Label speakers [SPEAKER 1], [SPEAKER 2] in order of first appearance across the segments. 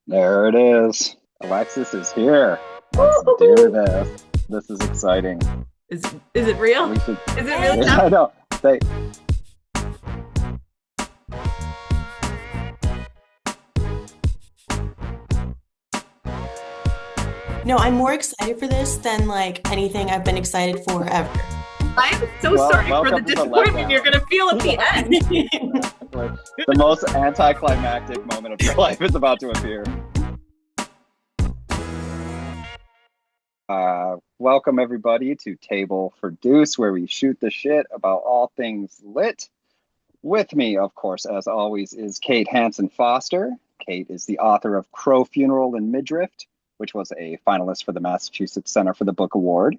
[SPEAKER 1] There it is. Alexis is here. Let's do
[SPEAKER 2] Woo-hoo-hoo.
[SPEAKER 1] this. This is exciting.
[SPEAKER 2] Is it real?
[SPEAKER 1] We should.
[SPEAKER 2] Is it really
[SPEAKER 1] I
[SPEAKER 2] happening?
[SPEAKER 1] know. They.
[SPEAKER 3] No, I'm more excited for this than like anything I've been excited for ever.
[SPEAKER 2] I am so
[SPEAKER 1] Well,
[SPEAKER 2] sorry for the
[SPEAKER 1] welcome to the
[SPEAKER 2] disappointment you're
[SPEAKER 1] letdown.
[SPEAKER 2] gonna feel at the end.
[SPEAKER 1] Like, the most anticlimactic moment of your life is about to appear. Welcome everybody to Table for Deuce, where we shoot the shit about all things lit. With me, of course, as always, is Kate Hanson Foster. Kate is the author of Crow Funeral and Midriff, which was a finalist for the Massachusetts Center for the Book Award.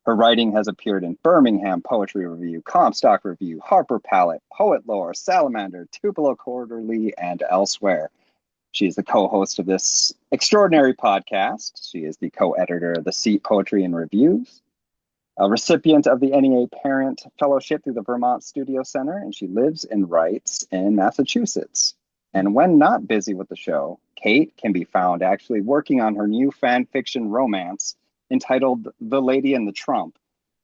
[SPEAKER 1] Her writing has appeared in Birmingham Poetry Review, Comstock Review, Harper Palette, Poet Lore, Salamander, Tupelo Quarterly, and elsewhere. She is the co-host of this extraordinary podcast. She is the co-editor of the Seat Poetry and Reviews, a recipient of the NEA Parent Fellowship through the Vermont Studio Center, and she lives and writes in Massachusetts. And when not busy with the show, Kate can be found actually working on her new fan fiction romance entitled The Lady and the Trump,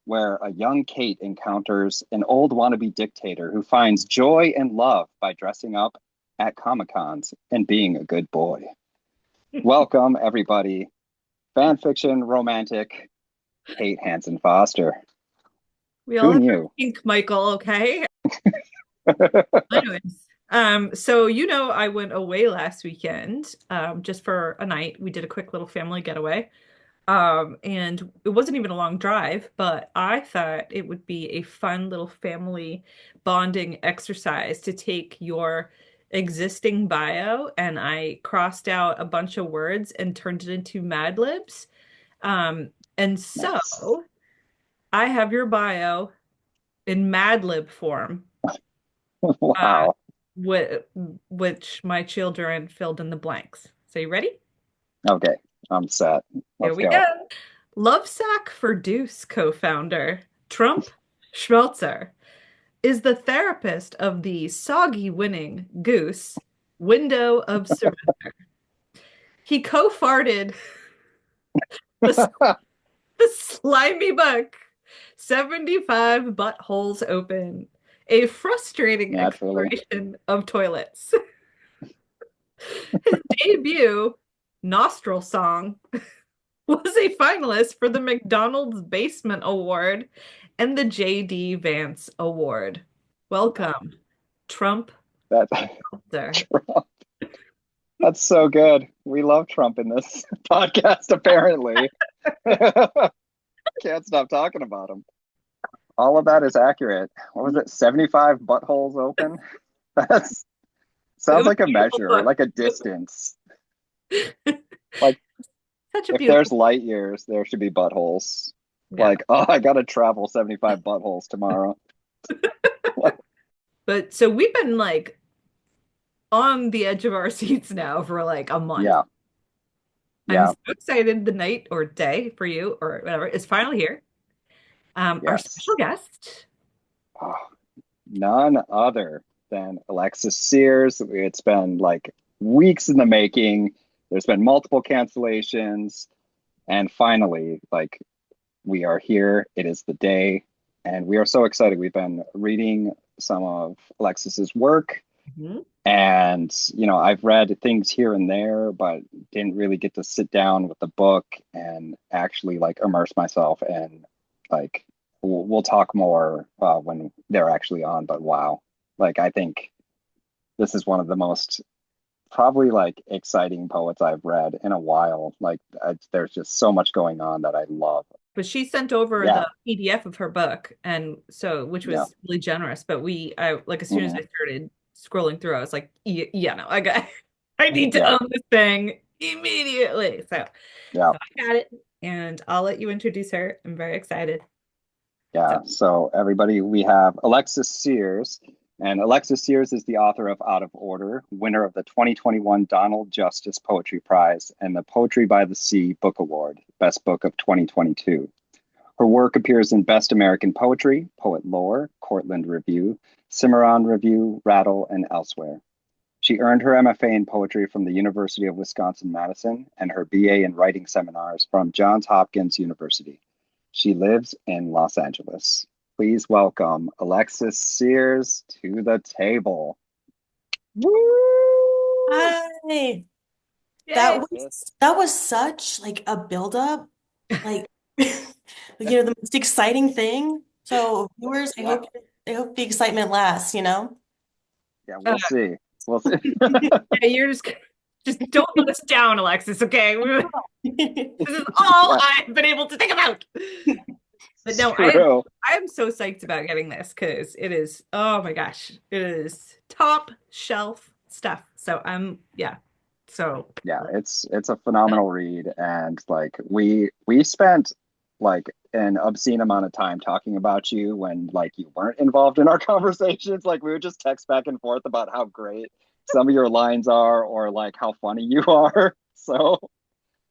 [SPEAKER 1] where a young Kate encounters an old wannabe dictator who finds joy and love by dressing up at Comic-Cons and being a good boy. Welcome, everybody. Fan fiction romantic Kate Hanson Foster.
[SPEAKER 2] We all
[SPEAKER 1] Who
[SPEAKER 2] have
[SPEAKER 1] knew?
[SPEAKER 2] our pink, Michael, okay? Anyways, so I went away last weekend, just for a night. We did a quick little family getaway. And it wasn't even a long drive, but I thought it would be a fun little family bonding exercise to take your existing bio and I crossed out a bunch of words and turned it into Mad Libs. And so
[SPEAKER 1] Nice.
[SPEAKER 2] I have your bio in Mad Lib form, uh,
[SPEAKER 1] Wow.
[SPEAKER 2] wh which my children filled in the blanks. So you ready?
[SPEAKER 1] Okay, I'm set.
[SPEAKER 2] Here
[SPEAKER 1] Let's
[SPEAKER 2] we go.
[SPEAKER 1] go.
[SPEAKER 2] Lovesack for Deuce co-founder Trump Schmeltzer is the therapist of the soggy winning goose window of surrender. He co-farted the, the slimy book 75 buttholes open, a frustrating
[SPEAKER 1] Naturally.
[SPEAKER 2] exploration of toilets. His debut nostril song was a finalist for the McDonald's Basement Award and the J.D. Vance Award. Welcome, Trump
[SPEAKER 1] That
[SPEAKER 2] Seltzer.
[SPEAKER 1] Trump. That's so good. We love Trump in this podcast, apparently. Can't stop talking about him. All of that is accurate. What was it? 75 buttholes open? That's
[SPEAKER 2] It
[SPEAKER 1] sounds
[SPEAKER 2] was
[SPEAKER 1] like
[SPEAKER 2] a
[SPEAKER 1] a
[SPEAKER 2] beautiful
[SPEAKER 1] measure,
[SPEAKER 2] book.
[SPEAKER 1] like a distance. Like
[SPEAKER 2] Such a
[SPEAKER 1] if
[SPEAKER 2] beautiful.
[SPEAKER 1] there's light years, there should be buttholes.
[SPEAKER 2] Yeah.
[SPEAKER 1] Like, oh, I gotta travel 75 buttholes tomorrow.
[SPEAKER 2] But so we've been like on the edge of our seats now for like a month.
[SPEAKER 1] Yeah,
[SPEAKER 2] I'm
[SPEAKER 1] yeah,
[SPEAKER 2] so excited the night or day for you or whatever is finally here. Our
[SPEAKER 1] yes.
[SPEAKER 2] special guest.
[SPEAKER 1] Oh, none other than Alexis Sears. It's been like weeks in the making. There's been multiple cancellations, and finally, like we are here. It is the day, and we are so excited. We've been reading some of Alexis's work,
[SPEAKER 2] Mhm.
[SPEAKER 1] and I've read things here and there, but didn't really get to sit down with the book and actually like immerse myself. And like we'll talk more when they're actually on. But wow, like I think this is one of the most probably like exciting poets I've read in a while. Like there's just so much going on that I love.
[SPEAKER 2] But she sent over
[SPEAKER 1] Yeah,
[SPEAKER 2] the PDF of her book, and so which
[SPEAKER 1] yeah.
[SPEAKER 2] was really generous. But I like as soon as
[SPEAKER 1] Mhm.
[SPEAKER 2] I started scrolling through, I was like, yeah, no, I got, I need to
[SPEAKER 1] Yeah,
[SPEAKER 2] own this thing immediately.
[SPEAKER 1] yeah.
[SPEAKER 2] So I got it, and I'll let you introduce her. I'm very excited. So,
[SPEAKER 1] Yeah, so everybody, we have Alexis Sears, and Alexis Sears is the author of Out of Order, winner of the 2021 Donald Justice Poetry Prize and the Poetry by the Sea Book Award, Best Book of 2022. Her work appears in Best American Poetry, Poet Lore, Cortland Review, Cimarron Review, Rattle, and elsewhere. She earned her MFA in poetry from the University of Wisconsin-Madison and her BA in writing seminars from Johns Hopkins University. She lives in Los Angeles. Please welcome Alexis Sears to the table. Woo!
[SPEAKER 3] Hi.
[SPEAKER 2] Yay!
[SPEAKER 3] That was such like a buildup, like the most exciting thing. So viewers, I hope the excitement lasts.
[SPEAKER 1] Yeah,
[SPEAKER 2] Uh,
[SPEAKER 1] we'll see. We'll see.
[SPEAKER 2] yeah, you're just don't let us down, Alexis, okay? This is all
[SPEAKER 1] Yeah,
[SPEAKER 2] I've been able to think about. But
[SPEAKER 1] it's
[SPEAKER 2] no,
[SPEAKER 1] true.
[SPEAKER 2] I am so psyched about getting this because it is, oh my gosh, it is top shelf stuff. So I'm, yeah. So
[SPEAKER 1] Yeah, it's a phenomenal read, and like we spent like an obscene amount of time talking about you when like you weren't involved in our conversations. Like we would just text back and forth about how great some of your lines are or like how funny you are. So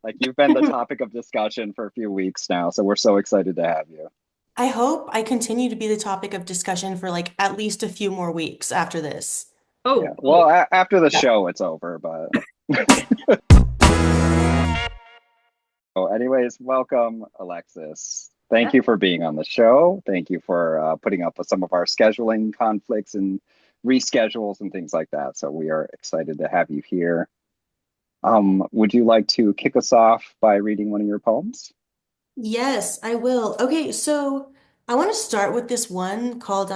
[SPEAKER 1] like you've been the topic of discussion for a few weeks now, so we're so excited to have you.
[SPEAKER 3] I hope I continue to be the topic of discussion for like at least a few more weeks after this.
[SPEAKER 1] Yeah.
[SPEAKER 2] oh,
[SPEAKER 1] Well, after the
[SPEAKER 3] Yeah.
[SPEAKER 1] show, it's over, but so anyways, welcome, Alexis. Thank
[SPEAKER 2] yeah.
[SPEAKER 1] you for being on the show. Thank you for putting up with some of our scheduling conflicts and reschedules and things like that. So we are excited to have you here. Would you like to kick us off by reading one of your poems?
[SPEAKER 3] Yes, I will. Okay, so I want to start with this one called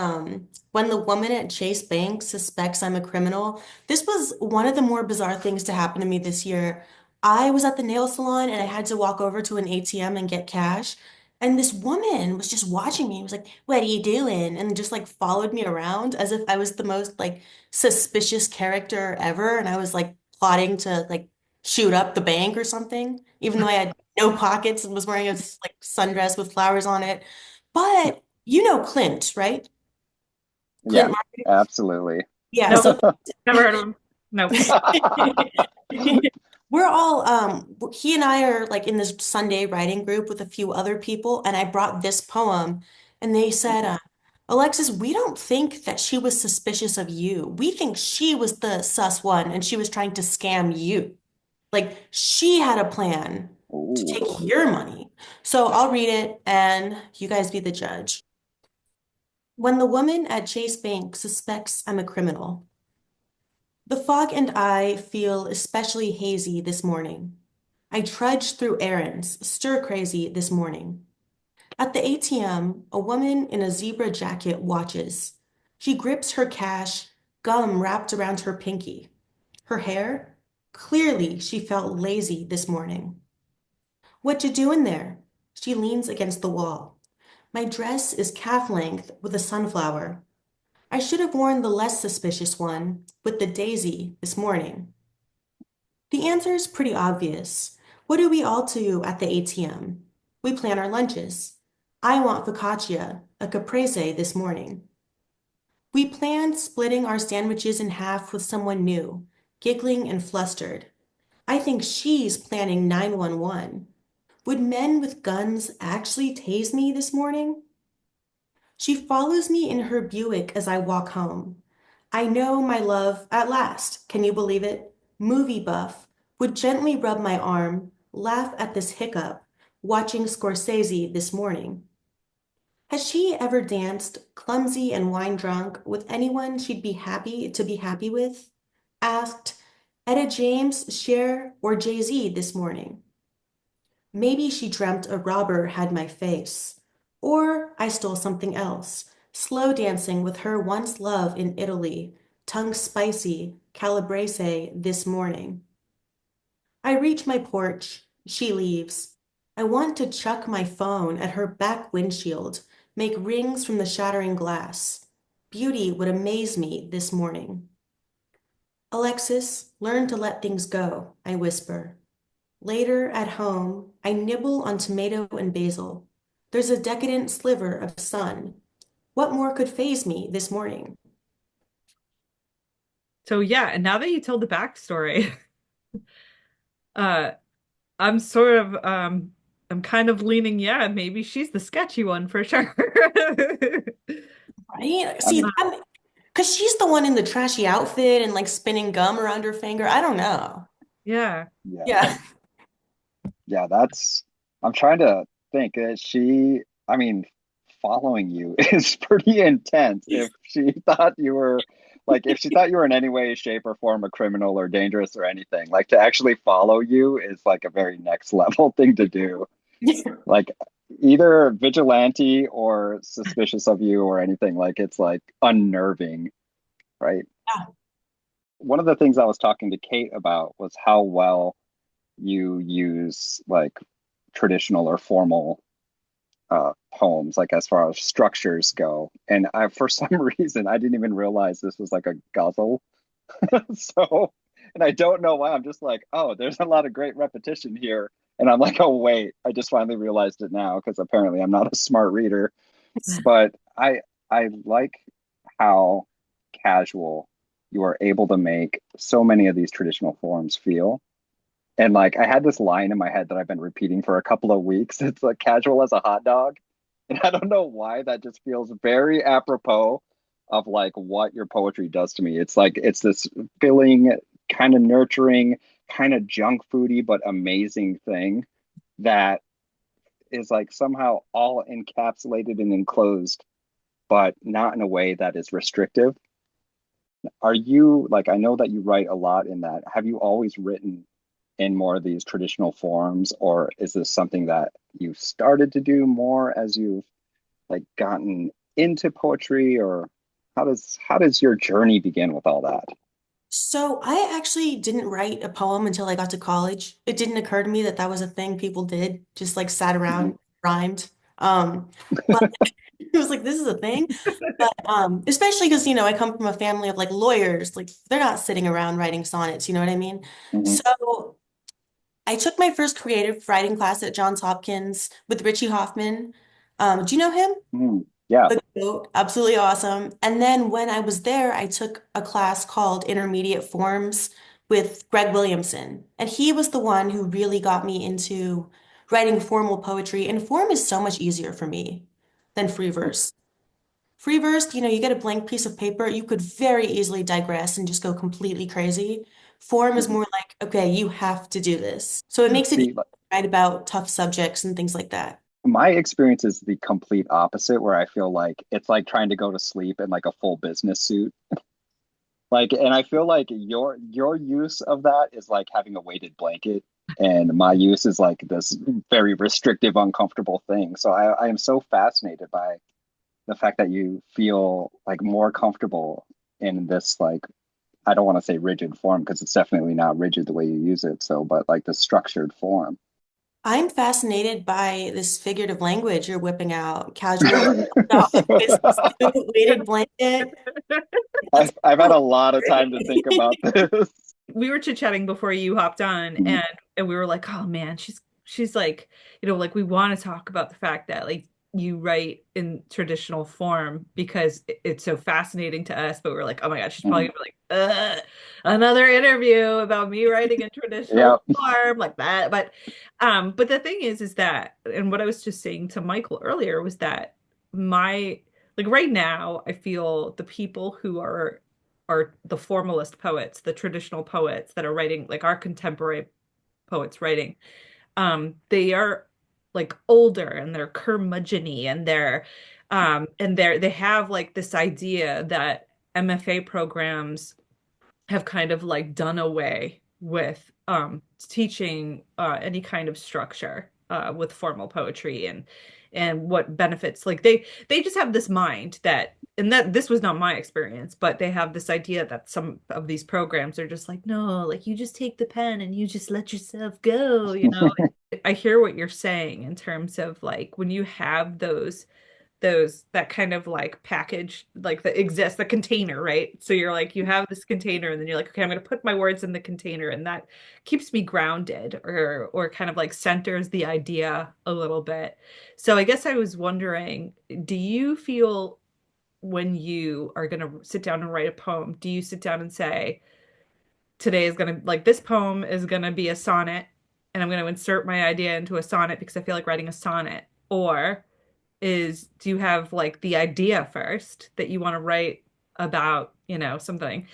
[SPEAKER 3] When the Woman at Chase Bank Suspects I'm a Criminal. This was one of the more bizarre things to happen to me this year. I was at the nail salon and I had to walk over to an ATM and get cash. And this woman was just watching me. Was like, "What are you doing?" And just like followed me around as if I was the most like suspicious character ever. And I was like plotting to like shoot up the bank or something, even though I had no pockets and was wearing a like sundress with flowers on it. But you know Clint, right?
[SPEAKER 1] Yeah,
[SPEAKER 3] Clint Margrave.
[SPEAKER 1] absolutely.
[SPEAKER 3] Yeah,
[SPEAKER 2] Nope,
[SPEAKER 3] so
[SPEAKER 2] never heard of him. Nope.
[SPEAKER 3] we're all he and I are like in this Sunday writing group with a few other people, and I brought this poem, and they said, Alexis, we don't think that she was suspicious of you. We think she was the sus one and she was trying to scam you. Like she had a plan to
[SPEAKER 1] Ooh.
[SPEAKER 3] take your money. So I'll read it and you guys be the judge. When the woman at Chase Bank suspects I'm a criminal, the fog and I feel especially hazy this morning. I trudge through errands, stir crazy this morning. At the ATM, a woman in a zebra jacket watches. She grips her cash, gum wrapped around her pinky. Her hair? Clearly, she felt lazy this morning. What you doing there? She leans against the wall. My dress is calf length with a sunflower. I should have worn the less suspicious one with the daisy this morning. The answer is pretty obvious. What do we all do at the ATM? We plan our lunches. I want focaccia, a caprese this morning. We planned splitting our sandwiches in half with someone new, giggling and flustered. I think she's planning 911. Would men with guns actually tase me this morning? She follows me in her Buick as I walk home. I know my love at last, can you believe it? Movie buff, would gently rub my arm, laugh at this hiccup, watching Scorsese this morning. Has she ever danced, clumsy and wine drunk, with anyone she'd be happy to be happy with? Asked Etta James, Cher, or Jay-Z this morning. Maybe she dreamt a robber had my face. Or I stole something else, slow dancing with her once love in Italy, tongue spicy, calabrese this morning. I reach my porch. She leaves. I want to chuck my phone at her back windshield, make rings from the shattering glass. Beauty would amaze me this morning. Alexis, learn to let things go, I whisper. Later, at home, I nibble on tomato and basil. There's a decadent sliver of sun. What more could faze me this morning?
[SPEAKER 2] So yeah, and now that you told the backstory, uh, I'm sort of I'm kind of leaning, yeah, maybe she's the sketchy one for sure.
[SPEAKER 3] Right?
[SPEAKER 1] I
[SPEAKER 3] See,
[SPEAKER 1] mean,
[SPEAKER 3] Because she's the one in the trashy outfit and like spinning gum around her finger. I don't know.
[SPEAKER 2] Yeah.
[SPEAKER 1] Yeah.
[SPEAKER 3] Yeah.
[SPEAKER 1] Yeah, that's I'm trying to think. I mean, following you is pretty intense. If she thought you were if she thought you were in any way, shape, or form a criminal or dangerous or anything, like to actually follow you is like a very next level thing to do. Like either vigilante or suspicious of you or anything. Like it's like unnerving, right? One of the things I was talking to Kate about was how well you use like traditional or formal poems, like as far as structures go. And for some reason, I didn't even realize this was like a guzzle. So, and I don't know why. I'm just like, oh, there's a lot of great repetition here. And I'm like, oh, wait, I just finally realized it now because apparently I'm not a smart reader. But I like how casual you are able to make so many of these traditional forms feel. And like I had this line in my head that I've been repeating for a couple of weeks. It's like casual as a hot dog. And I don't know why that just feels very apropos of like what your poetry does to me. It's like it's this filling, kind of nurturing, kind of junk foody, but amazing thing that is like somehow all encapsulated and enclosed, but not in a way that is restrictive. Are you like, I know that you write a lot in that. Have you always written in more of these traditional forms, or is this something that you started to do more as you've like gotten into poetry, or how does your journey begin with all that?
[SPEAKER 3] So I actually didn't write a poem until I got to college. It didn't occur to me that that was a thing people did, just like sat
[SPEAKER 1] Mhm.
[SPEAKER 3] around, rhymed. But it was like, this is a thing. But especially because, I come from a family of like lawyers, like they're not sitting around writing sonnets, you know what I mean?
[SPEAKER 1] Mhm.
[SPEAKER 3] So I took my first creative writing class at Johns Hopkins with Richie Hoffman. Do you know him?
[SPEAKER 1] Mhm. Yeah.
[SPEAKER 3] The goat, absolutely awesome. And then when I was there, I took a class called Intermediate Forms with Greg Williamson. And he was the one who really got me into writing formal poetry. And form is so much easier for me than free verse. Free verse, you get a blank piece of paper, you could very easily digress and just go completely crazy. Form is
[SPEAKER 1] Mhm.
[SPEAKER 3] more like, okay, you have to do this. So it makes it easy
[SPEAKER 1] See,
[SPEAKER 3] to write about tough subjects and things like that.
[SPEAKER 1] my experience is the complete opposite, where I feel like it's like trying to go to sleep in like a full business suit. Like, and I feel like your use of that is like having a weighted blanket, and my use is like this very restrictive, uncomfortable thing. So I am so fascinated by the fact that you feel like more comfortable in this like I don't want to say rigid form because it's definitely not rigid the way you use it. So, but like the structured form.
[SPEAKER 3] I'm fascinated by this figurative language you're whipping out. Casual, business suit, weighted blanket. That's
[SPEAKER 1] I've had a
[SPEAKER 3] cool.
[SPEAKER 1] lot of time to think about this.
[SPEAKER 2] We were chit-chatting before you hopped on, and we were like, oh man, she's like, like we want to talk about the fact that like you write in traditional form because it's so fascinating to us, but we're like, oh my God, she's probably
[SPEAKER 1] Mhm.
[SPEAKER 2] gonna be like, another interview about me writing in
[SPEAKER 1] Yeah.
[SPEAKER 2] traditional form like that. But the thing is that, and what I was just saying to Michael earlier was that my like right now, I feel the people who are the formalist poets, the traditional poets that are writing, like our contemporary poets writing, they are like older and they're curmudgeon-y and they have like this idea that MFA programs have kind of like done away with teaching any kind of structure with formal poetry and what benefits like they just have this mind that and that this was not my experience, but they have this idea that some of these programs are just like, no, like you just take the pen and you just let yourself go. I hear what you're saying in terms of like when you have those that kind of like package like that exists the container, right? So you're like you have this container and then you're like, okay, I'm going to put my words in the container, and that keeps me grounded or kind of like centers the idea a little bit. So I guess I was wondering, do you feel when you are going to sit down and write a poem, do you sit down and say, today is going to like this poem is going to be a sonnet and I'm going to insert my idea into a sonnet because I feel like writing a sonnet? Or do you have like the idea first that you want to write about, something.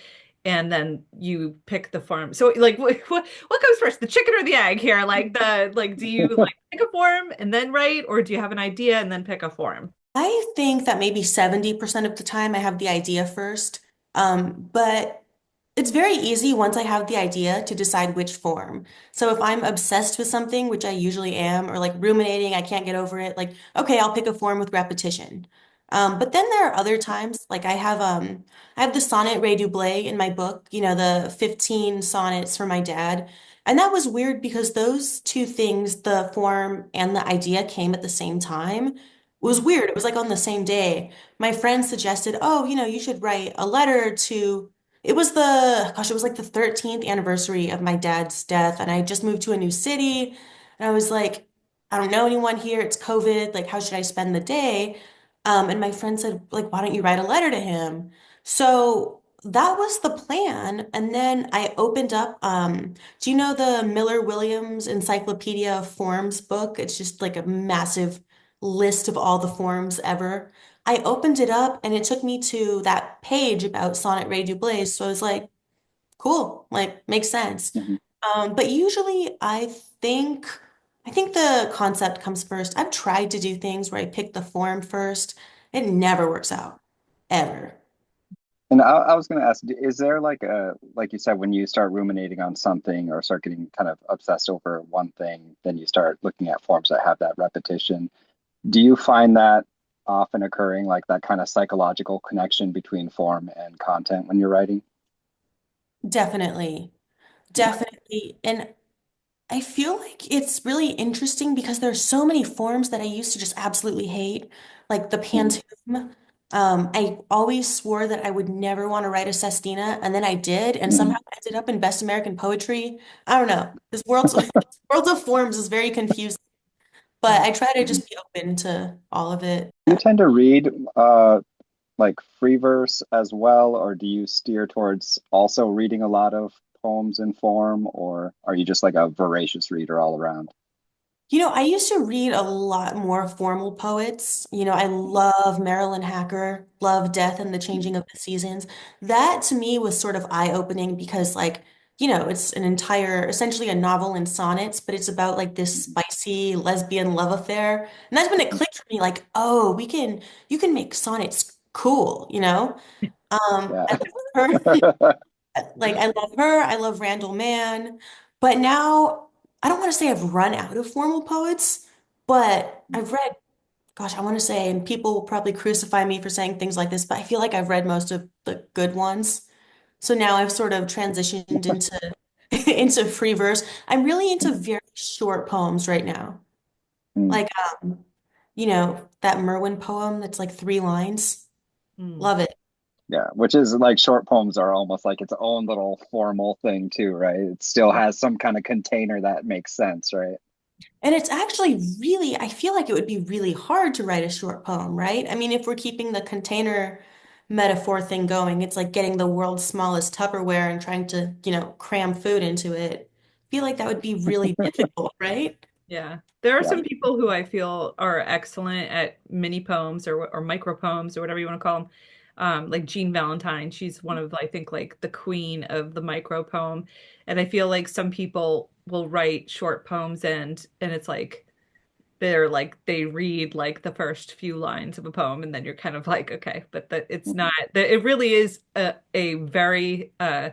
[SPEAKER 2] And then you pick the form. So like what comes first, the chicken or the egg here? Do you like pick a form and then write, or do you have an idea and then pick a form?
[SPEAKER 3] I think that maybe 70% of the time I have the idea first. But it's very easy once I have the idea to decide which form. So if I'm obsessed with something, which I usually am, or like ruminating, I can't get over it, like, okay, I'll pick a form with repetition. But then there are other times, like I have the sonnet redoublé in my book, the 15 sonnets for my dad. And that was weird because those two things, the form and the idea, came at the same time. It was weird. It was like on the same day. My friend suggested, oh, you should write a letter to, it was like the 13th anniversary of my dad's death. And I just moved to a new city. And I was like, I don't know anyone here. It's COVID. Like, how should I spend the day? And my friend said, like, why don't you write a letter to him? So that was the plan. And then I opened up, do you know the Miller Williams Encyclopedia of Forms book? It's just like a massive list of all the forms ever. I opened it up and it took me to that page about sonnet redoublés. So I was like, cool, like makes sense.
[SPEAKER 1] Mhm.
[SPEAKER 3] But usually think I think the concept comes first. I've tried to do things where I pick the form first. It never works out, ever.
[SPEAKER 1] And I was going to ask, is there like you said, when you start ruminating on something or start getting kind of obsessed over one thing, then you start looking at forms that have that repetition. Do you find that often occurring, like that kind of psychological connection between form and content when you're writing?
[SPEAKER 3] Definitely. Definitely. And I feel like it's really interesting because there's so many forms that I used to just absolutely hate, like the
[SPEAKER 1] Mhm.
[SPEAKER 3] pantoum. I always swore that I would never want to write a sestina, and then I did, and
[SPEAKER 1] Mhm.
[SPEAKER 3] somehow ended up in Best American Poetry. I don't know. This world's world of forms is very confusing, but I try to
[SPEAKER 1] Mhm.
[SPEAKER 3] just be open to all of it.
[SPEAKER 1] Do you tend to read like free verse as well, or do you steer towards also reading a lot of poems in form, or are you just like a voracious reader all around?
[SPEAKER 3] I used to read a lot more formal poets. I love Marilyn Hacker, love Death and the Changing of the Seasons. That to me was sort of eye-opening because it's an entire, essentially a novel in sonnets, but it's about like this spicy lesbian love affair. And that's when it clicked for me, like, oh, you can make sonnets cool.
[SPEAKER 1] Yeah.
[SPEAKER 3] I love her. Like I love her, I love Randall Mann, but now I don't want to say I've run out of formal poets, but I've read, gosh, I want to say, and people will probably crucify me for saying things like this, but I feel like I've read most of the good ones. So now I've sort of transitioned into into free verse. I'm really into very short poems right now.
[SPEAKER 1] Mm.
[SPEAKER 3] Like that Merwin poem that's like 3 lines.
[SPEAKER 2] Mm.
[SPEAKER 3] Love it.
[SPEAKER 1] Yeah, which is like short poems are almost like its own little formal thing too, right? It still has some kind of container that makes sense, right?
[SPEAKER 3] And it's actually really, I feel like it would be really hard to write a short poem, right? I mean, if we're keeping the container metaphor thing going, it's like getting the world's smallest Tupperware and trying to, cram food into it. I feel like that would be really difficult, right?
[SPEAKER 2] Yeah. There are
[SPEAKER 1] Yeah.
[SPEAKER 2] some people who I feel are excellent at mini poems or micro poems or whatever you want to call them. Like Jean Valentine, she's one of, I think, like the queen of the micro poem. And I feel like some people will write short poems and it's like they read like the first few lines of a poem and then you're kind of like, okay, but it's
[SPEAKER 1] Mhm.
[SPEAKER 2] not that it really is a very uh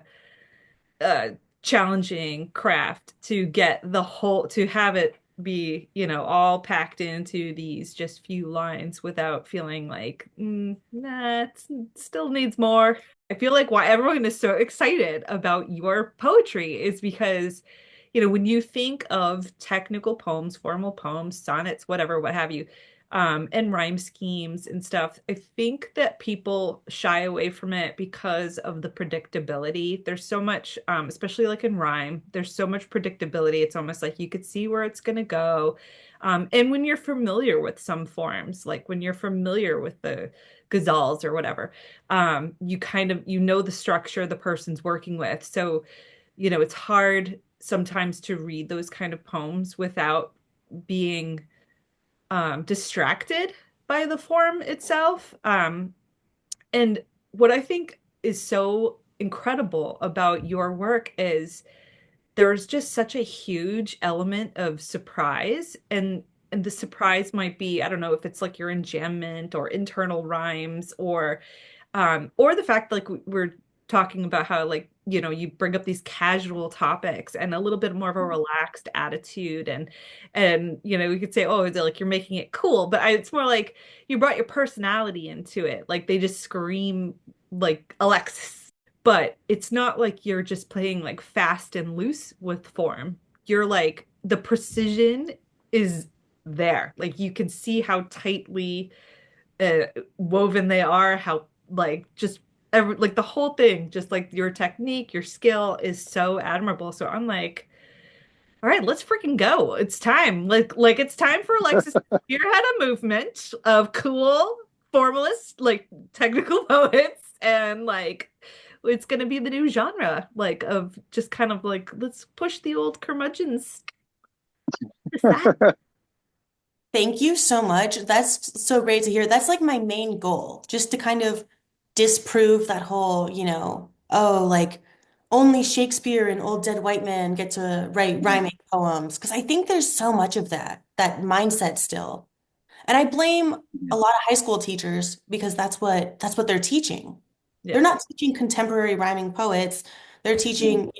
[SPEAKER 2] challenging craft to get the whole to have it be all packed into these just few lines without feeling like nah still needs more. I feel like why everyone is so excited about your poetry is because when you think of technical poems, formal poems, sonnets, whatever, what have you, and rhyme schemes and stuff, I think that people shy away from it because of the predictability. There's so much, especially like in rhyme, there's so much predictability. It's almost like you could see where it's going to go. And when you're familiar with some forms, like when you're familiar with the ghazals or whatever, you kind of, the structure the person's working with. So, it's hard sometimes to read those kind of poems without being distracted by the form itself. And what I think is so incredible about your work is there's just such a huge element of surprise, and the surprise might be, I don't know if it's like your enjambment or internal rhymes or the fact like we're talking about how like you bring up these casual topics and a little bit more of a relaxed attitude, and we could say, oh, is it like you're making it cool, but it's more like you brought your personality into it, like they just scream like Alexis, but it's not like you're just playing like fast and loose with form. You're like the precision is there, like you can see how tightly uh, woven they are, how like just like the whole thing, just like your technique, your skill is so admirable. So I'm like, all right, let's freaking go. It's time. Like it's time for Alexis to spearhead a movement of cool formalist, like technical poets, and like it's gonna be the new genre, like of just kind of like let's push the old curmudgeons aside.
[SPEAKER 3] Thank you so much. That's so great to hear. That's like my main goal, just to kind of disprove that whole, oh, like only Shakespeare and old dead white men get to write rhyming poems. Because I think there's so much of that mindset still. And I blame a lot of high school teachers because that's what they're teaching. They're
[SPEAKER 2] Yeah.
[SPEAKER 3] not teaching contemporary rhyming poets. They're teaching,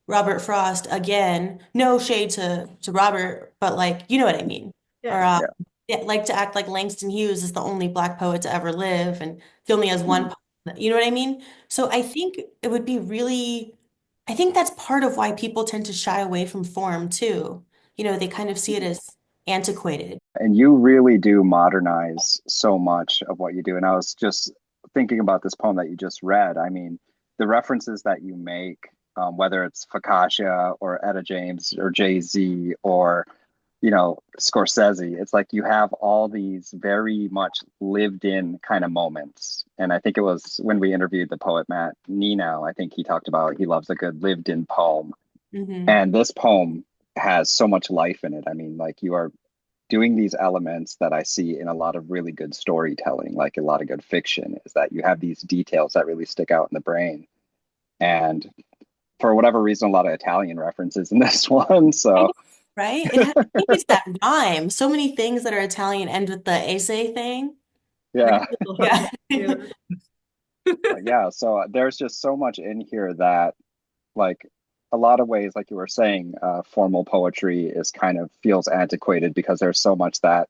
[SPEAKER 3] Robert Frost again. No shade to Robert, but like, you know what I mean. Or
[SPEAKER 2] Yeah.
[SPEAKER 1] Yeah.
[SPEAKER 3] yeah, like to act like Langston Hughes is the only Black poet to ever live, and he only has one poem. You know what I mean? So I think it would be really, I think that's part of why people tend to shy away from form too. They kind of see it as antiquated.
[SPEAKER 1] And you really do modernize so much of what you do. And I was just thinking about this poem that you just read. I mean, the references that you make, whether it's Focaccia or Etta James or Jay-Z or, Scorsese, it's like you have all these very much lived in kind of moments. And I think it was when we interviewed the poet Matt Nienow, I think he talked about he loves a good lived in poem.
[SPEAKER 3] Hmm.
[SPEAKER 1] And this poem has so much life in it. I mean, like you are doing these elements that I see in a lot of really good storytelling, like a lot of good fiction, is that you have these details that really stick out in the brain. And for whatever reason, a lot of Italian references in this one.
[SPEAKER 3] Right?
[SPEAKER 1] So
[SPEAKER 3] Right? I think it's that rhyme. So many things that are Italian end with the ese thing.
[SPEAKER 2] Like
[SPEAKER 1] yeah,
[SPEAKER 2] a little
[SPEAKER 3] Yeah.
[SPEAKER 2] hook.
[SPEAKER 1] yeah. So there's just so much in here that, like, a lot of ways, like you were saying, formal poetry is kind of feels antiquated because there's so much that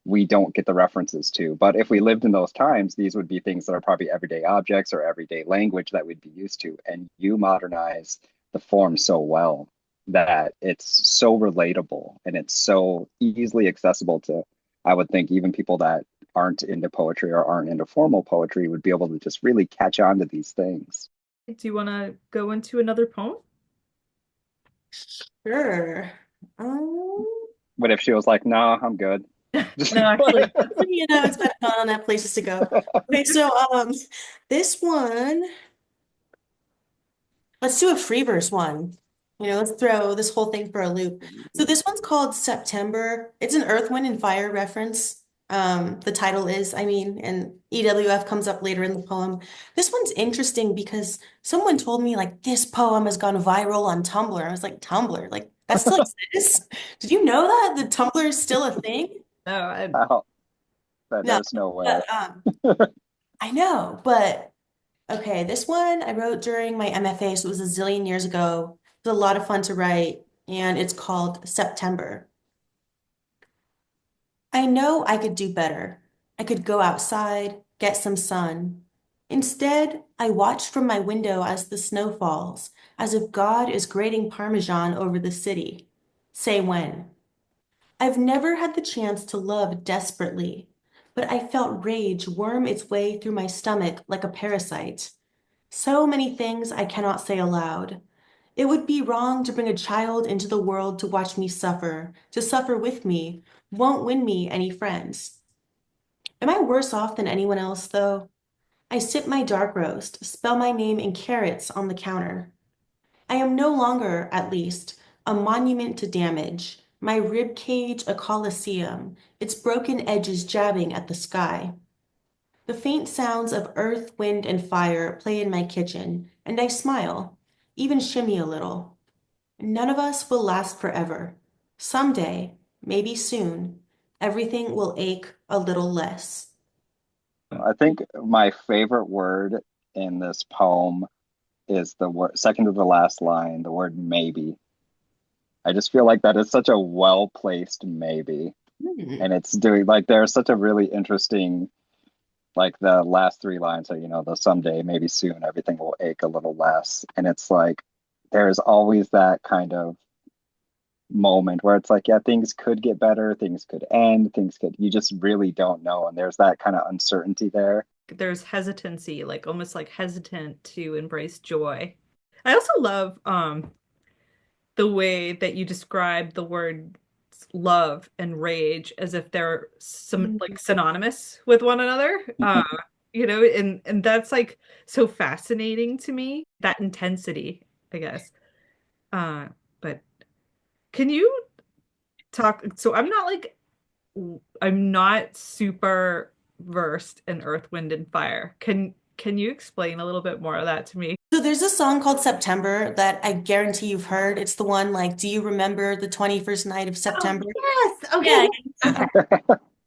[SPEAKER 1] we don't get the references to. But if we lived in those times, these would be things that are probably everyday objects or everyday language that we'd be used to. And you modernize the form so well that it's so relatable and it's so easily accessible to, I would think, even people that aren't into poetry or aren't into formal poetry would be able to just really catch on to these things.
[SPEAKER 2] Do you want to go into another poem?
[SPEAKER 3] Sure. Um,
[SPEAKER 1] What if she was like, "No, I'm good."
[SPEAKER 2] No, actually,
[SPEAKER 3] it's better not on that places to go. Okay, so this one, let's do a free verse one. Let's throw this whole thing for a loop. So this one's called September. It's an Earth, Wind, and Fire reference. The title is, and EWF comes up later in the poem. This one's interesting because someone told me like this poem has gone viral on Tumblr. I was like, Tumblr, like that still exists? Did you know that the Tumblr is still a thing?
[SPEAKER 2] no,
[SPEAKER 1] Oh,
[SPEAKER 3] No,
[SPEAKER 1] there's no way.
[SPEAKER 3] but I know, but okay, this one I wrote during my MFA, so it was a zillion years ago. It was a lot of fun to write, and it's called September. I know I could do better. I could go outside, get some sun. Instead, I watch from my window as the snow falls, as if God is grating Parmesan over the city. Say when. I've never had the chance to love desperately, but I felt rage worm its way through my stomach like a parasite. So many things I cannot say aloud. It would be wrong to bring a child into the world to watch me suffer, to suffer with me, won't win me any friends. Am I worse off than anyone else, though? I sip my dark roast, spell my name in carrots on the counter. I am no longer, at least, a monument to damage, my rib cage a coliseum, its broken edges jabbing at the sky. The faint sounds of earth, wind, and fire play in my kitchen, and I smile, even shimmy a little. None of us will last forever. Someday, maybe soon, everything will ache a little less.
[SPEAKER 1] I think my favorite word in this poem is the word second to the last line, the word maybe. I just feel like that is such a well placed maybe.
[SPEAKER 3] Hmm.
[SPEAKER 1] And it's doing like there's such a really interesting, like the last three lines are, the someday, maybe soon, everything will ache a little less. And it's like there's always that kind of moment where it's like, yeah, things could get better, things could end, you just really don't know. And there's that kind of uncertainty there.
[SPEAKER 2] There's hesitancy, like almost like hesitant to embrace joy. I also love the way that you describe the word love and rage as if they're some like synonymous with one another. And that's like so fascinating to me, that intensity, I guess. Uh, but can you talk? So I'm not super versed in Earth, Wind, and Fire. Can you explain a little bit more of that to me?
[SPEAKER 3] So there's a song called September that I guarantee you've heard. It's the one like, do you remember the 21st night of
[SPEAKER 2] Oh,
[SPEAKER 3] September?
[SPEAKER 2] yes. Okay.
[SPEAKER 3] Yeah.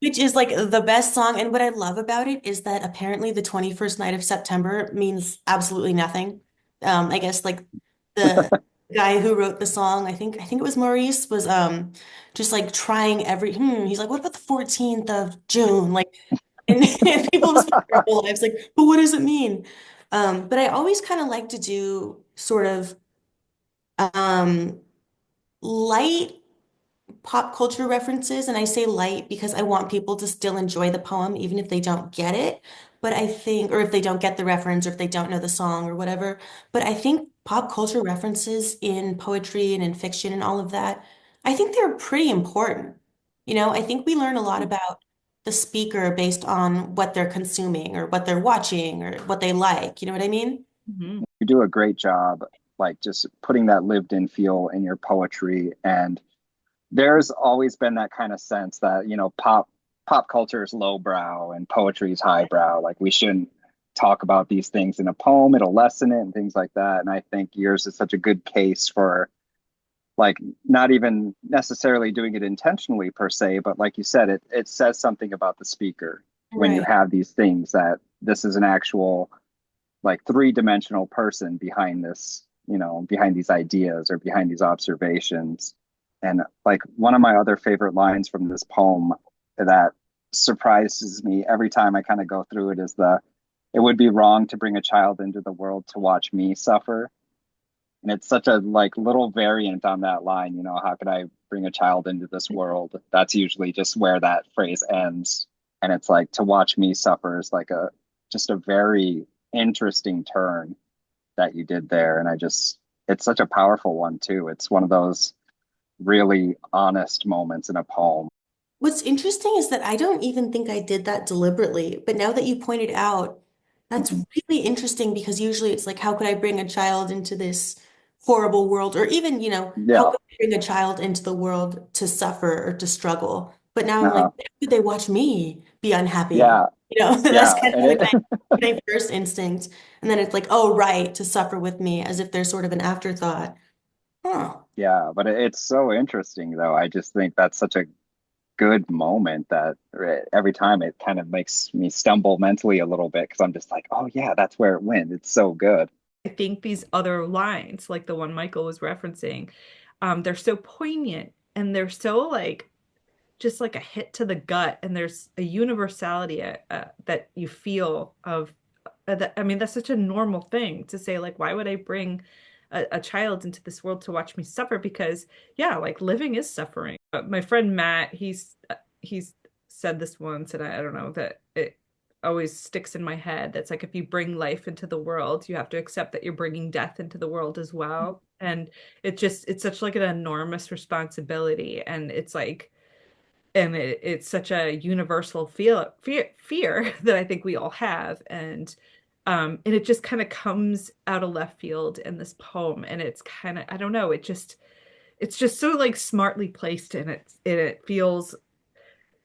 [SPEAKER 3] Which is like the best song. And what I love about it is that apparently the 21st night of September means absolutely nothing. I guess like the guy who wrote the song, I think it was Maurice, was just like trying he's like, what about the 14th of June? Like and, and people spend their whole lives like, but what does it mean? But I always kind of like to do sort of um light pop culture references, and I say light because I want people to still enjoy the poem, even if they don't get it. But I think, or if they don't get the reference, or if they don't know the song or whatever. But I think pop culture references in poetry and in fiction and all of that, I think they're pretty important. I think we learn a lot about the speaker based on what they're consuming or what they're watching or what they like. You know what I mean?
[SPEAKER 2] Mhm.
[SPEAKER 1] You do a great job, like just putting that lived in feel in your poetry. And there's always been that kind of sense that, pop culture is lowbrow and poetry is highbrow. Like we shouldn't talk about these things in a poem, it'll lessen it and things like that. And I think yours is such a good case for like not even necessarily doing it intentionally per se, but like you said, it says something about the speaker when you
[SPEAKER 3] Right.
[SPEAKER 1] have these things that this is an actual like three-dimensional person behind this, behind these ideas or behind these observations. And like one of my other favorite lines from this poem that surprises me every time I kind of go through it is it would be wrong to bring a child into the world to watch me suffer. And it's such a like little variant on that line, how could I bring a child into this world? That's usually just where that phrase ends. And it's like to watch me suffer is like just a very interesting turn that you did there. And it's such a powerful one too. It's one of those really honest moments in a poem.
[SPEAKER 3] What's interesting is that I don't even think I did that deliberately, but now that you pointed out, that's really interesting because usually it's like, how could I bring a child into this horrible world? Or even, how
[SPEAKER 1] Yeah.
[SPEAKER 3] could I bring a child into the world to suffer or to struggle? But now I'm like,
[SPEAKER 1] Uh-huh.
[SPEAKER 3] how could they watch me be unhappy?
[SPEAKER 1] Yeah.
[SPEAKER 3] That's
[SPEAKER 1] Yeah.
[SPEAKER 3] kind of
[SPEAKER 1] And
[SPEAKER 3] like
[SPEAKER 1] it
[SPEAKER 3] my first instinct. And then it's like, oh, right, to suffer with me as if they're sort of an afterthought. Huh.
[SPEAKER 1] yeah, but it's so interesting though. I just think that's such a good moment that every time it kind of makes me stumble mentally a little bit because I'm just like, oh yeah, that's where it went. It's so good.
[SPEAKER 2] I think these other lines, like the one Michael was referencing, they're so poignant and they're so like just like a hit to the gut, and there's a universality that you feel of that. I mean, that's such a normal thing to say, like, why would I bring a child into this world to watch me suffer? Because yeah, like living is suffering. My friend Matt, he's said this once, and I don't know that it always sticks in my head. That's like if you bring life into the world, you have to accept that you're bringing death into the world as well. And it's such like an enormous responsibility, and it's like it's such a universal fear that I think we all have, and it just kind of comes out of left field in this poem, and it's kind of, I don't know, it's just so like smartly placed, and it feels,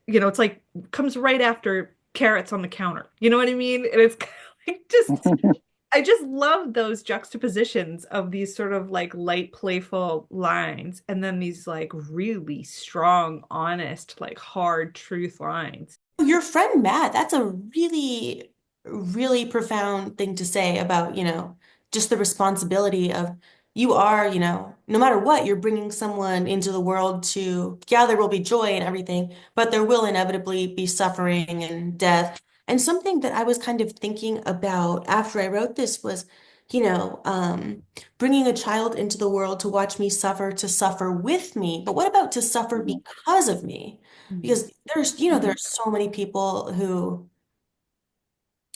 [SPEAKER 2] it's like comes right after carrots on the counter. You know what I mean? And it's kind of like just I just love those juxtapositions of these sort of like light, playful lines and then these like really strong, honest, like hard truth lines.
[SPEAKER 3] Your friend Matt, that's a really, really profound thing to say about, just the responsibility of you are, no matter what, you're bringing someone into the world to, yeah, there will be joy and everything, but there will inevitably be suffering and death. And something that I was kind of thinking about after I wrote this was, you know, um, bringing a child into the world to watch me suffer, to suffer with me. But what about to suffer
[SPEAKER 1] Mhm.
[SPEAKER 3] because of me?
[SPEAKER 2] Mhm.
[SPEAKER 3] Because there's so many people who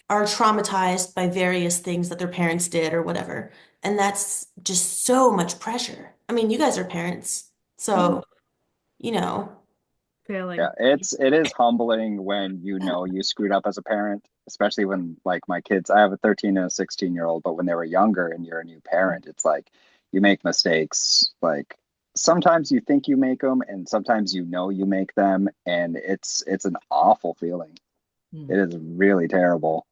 [SPEAKER 3] are traumatized by various things that their parents did or whatever. And that's just so much pressure. I mean, you guys are parents,
[SPEAKER 1] Mhm.
[SPEAKER 3] so, you know,
[SPEAKER 1] Yeah,
[SPEAKER 2] Failing.
[SPEAKER 1] it is humbling when you know you screwed up as a parent, especially when like my kids, I have a 13 and a 16-year-old, but when they were younger and you're a new parent, it's like you make mistakes. Like sometimes you think you make them and sometimes you know you make them, and it's an awful feeling. It
[SPEAKER 2] Mm.
[SPEAKER 1] is really terrible.